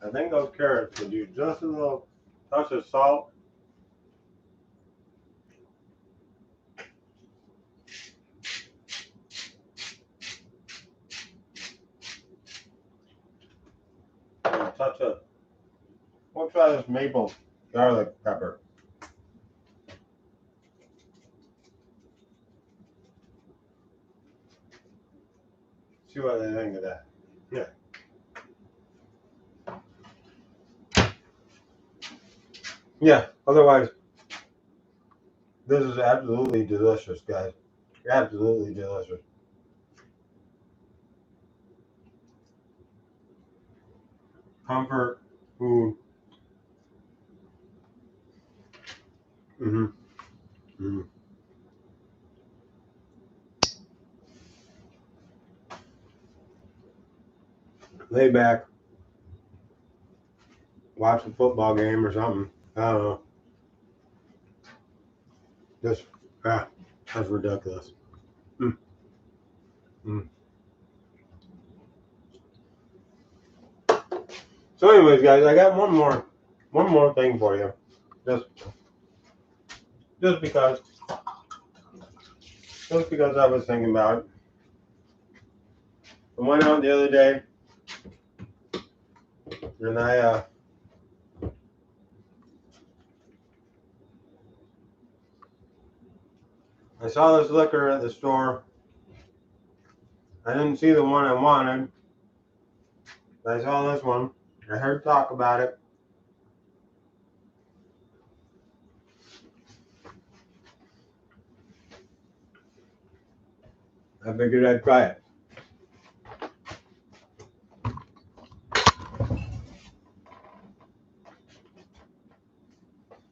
I think those carrots could use just a little touch of salt. And a touch of, we'll try this maple garlic pepper. See what they think of that. Yeah. Yeah, otherwise, this is absolutely delicious, guys. Absolutely delicious. Comfort food. Mm-hmm. Mm-hmm. Lay back, watch a football game or something. I don't know. Just, that's ridiculous. Mm. Mm. So, anyways, guys, I got one more thing for you. Just because, I was thinking about it. I went out the other day, and I saw this liquor at the store. I didn't see the one I wanted. I saw this one. I heard talk about it. I figured I'd try it.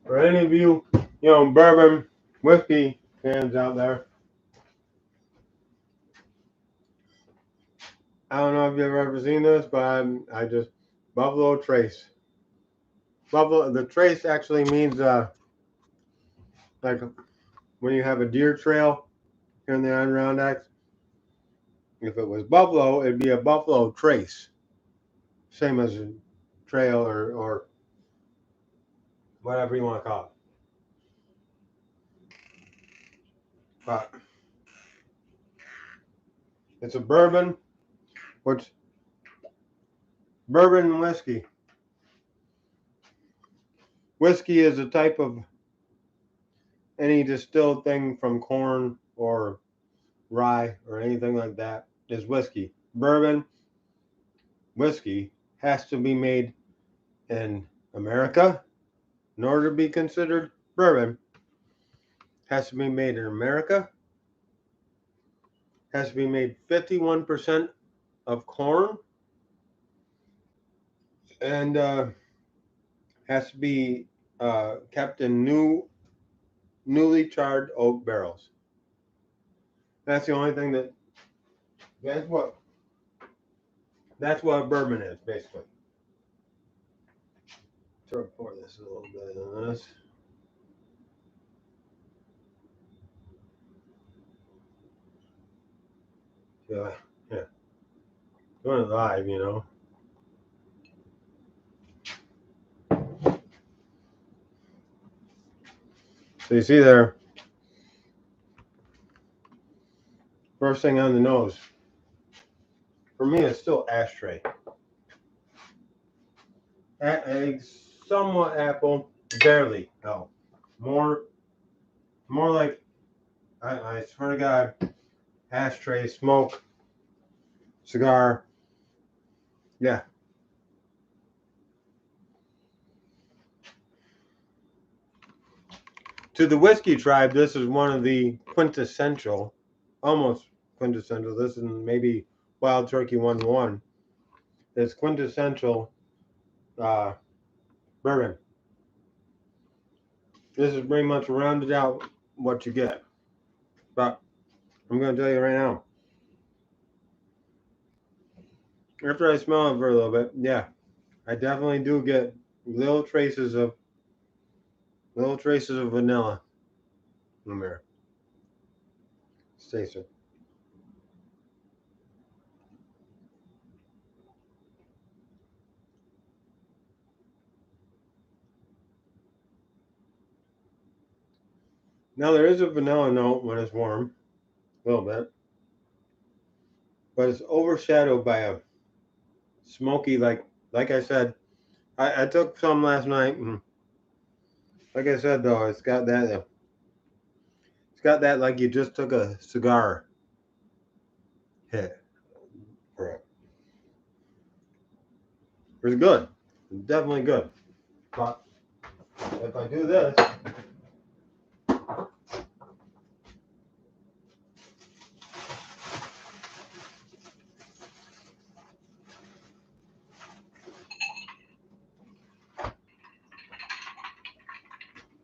For any of you, bourbon, whiskey fans out there, I don't know if you've ever seen this, but I just Buffalo Trace. Buffalo. The trace actually means like when you have a deer trail here in the Adirondacks. If it was buffalo, it'd be a buffalo trace, same as a trail or whatever you want to call it. But it's a bourbon, which bourbon and whiskey. Whiskey is a type of any distilled thing from corn or rye or anything like that is whiskey. Bourbon, whiskey has to be made in America in order to be considered bourbon. Has to be made in America. Has to be made 51% of corn, and has to be kept in newly charred oak barrels. That's the only thing that's what bourbon is basically. So pour this a little bit on this. Yeah, doing it live, So you see there, first thing on the nose. For me, it's still ashtray. Somewhat apple, barely. No, more like I swear to God, ashtray, smoke, cigar. Yeah. To the whiskey tribe, this is one of the quintessential, almost quintessential. This is maybe Wild Turkey 1-1. It's quintessential bourbon. This is pretty much rounded out what you get. But I'm going to tell you right now. After I smell it for a little bit, yeah, I definitely do get little traces of vanilla in there. Taste it. Now there is a vanilla note when it's warm, a little bit, but it's overshadowed by a smoky, like I said. I took some last night, and like I said though, it's got that like you just took a cigar hit for it. It's good, it's definitely good. But if I do this.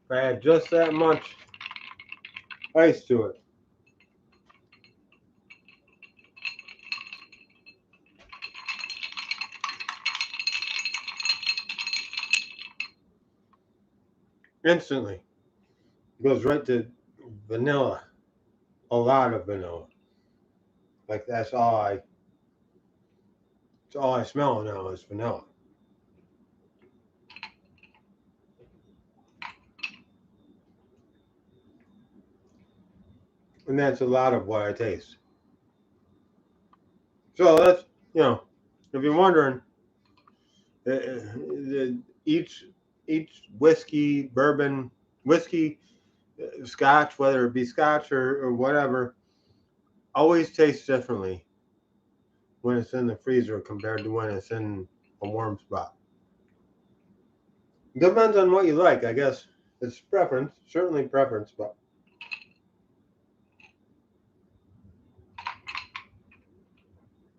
If I add just that much ice to it, instantly it goes right to vanilla, a lot of vanilla. Like it's all I smell now is vanilla. And that's a lot of what I taste. So that's, if you're wondering, each whiskey, bourbon, whiskey, scotch, whether it be scotch or whatever, always tastes differently when it's in the freezer compared to when it's in a warm spot. Depends on what you like, I guess. It's preference, certainly preference, but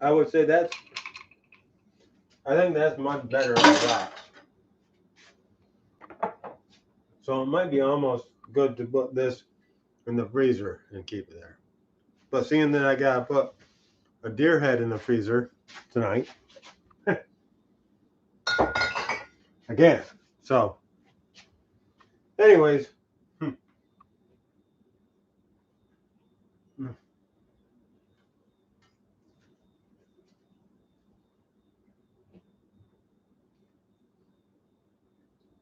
I would say I think that's much better on rocks. So it might be almost good to put this in the freezer and keep it there. But seeing that I gotta put a deer head in the freezer tonight, I can't. So, anyways,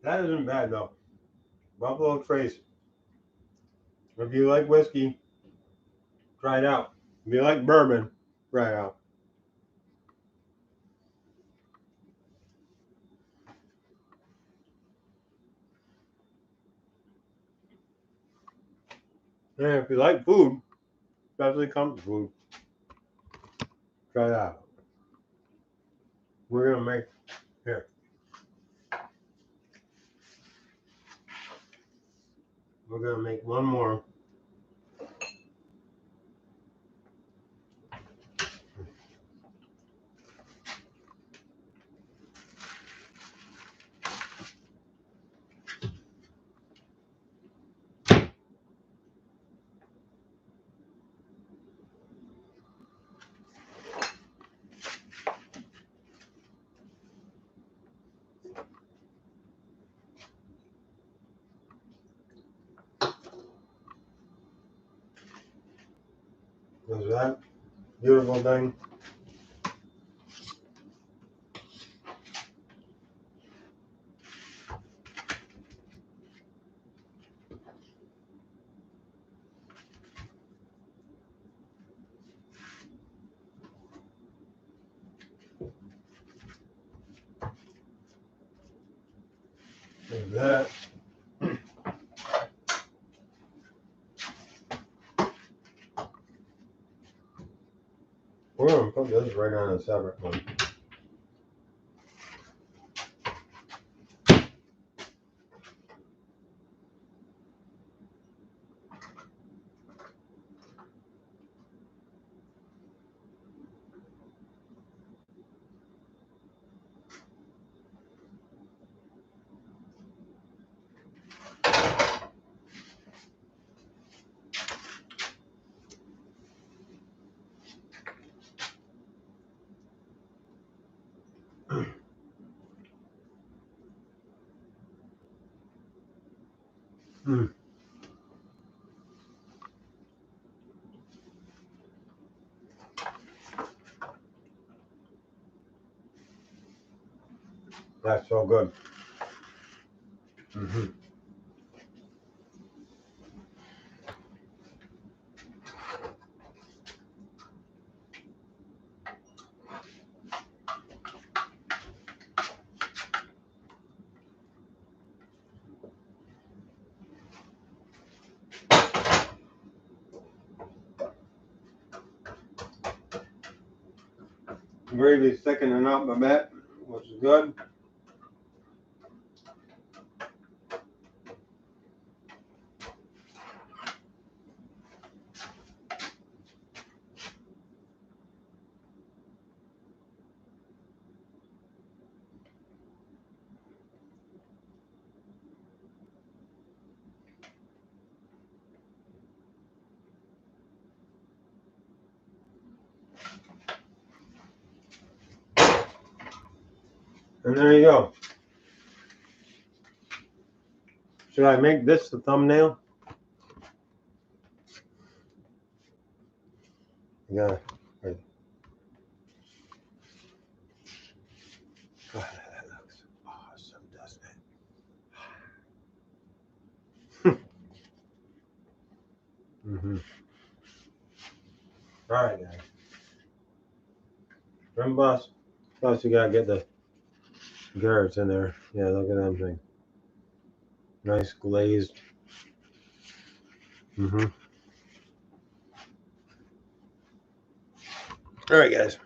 that isn't bad though. Buffalo Trace. If you like whiskey, try it out. If you like bourbon, try it out. And if you like food, especially comfort food, try it out. We're gonna make here. We're gonna make one more. Is that beautiful thing? Is that? We're gonna put this right on a separate one. Mm. That's so good. Mm-hmm. Gravy's thickening up a bit, which is good. And there you go. Should I make this the thumbnail? Yeah. Right. God, that looks awesome, doesn't it? Mm-hmm. All right, guys. Remember, plus you gotta get the carrots in there. Yeah, look at them things. Nice glazed. Mm-hmm. All right, guys.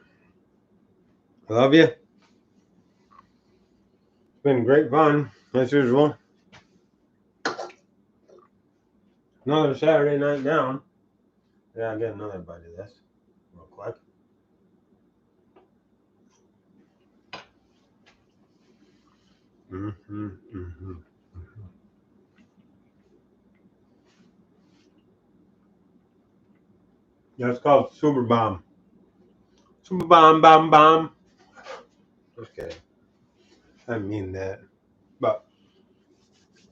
I love you. It's been great fun, as usual. Another Saturday night down. Yeah, I'll get another bite of this real quick. Mm-hmm. Mm-hmm. Yeah, it's called Super Bomb. Super Bomb, bomb, bomb. Just kidding. I didn't mean that. But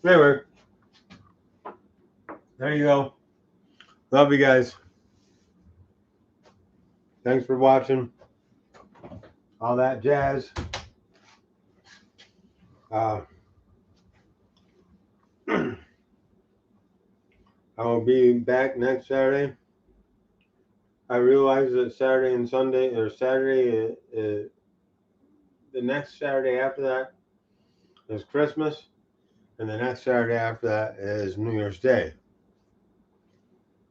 anyway, there you go. Love you guys. Thanks for watching. All that jazz. I will be back next Saturday. I realize that Saturday and Sunday, or Saturday, the next Saturday after that is Christmas, and the next Saturday after that is New Year's Day.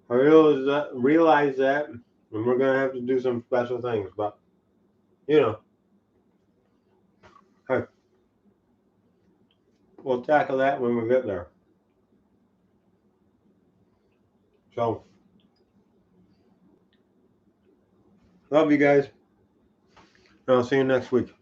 I realize that, and we're going to have to do some special things, but, you know, hey, we'll tackle that when we get there. So, love you guys. And I'll see you next week.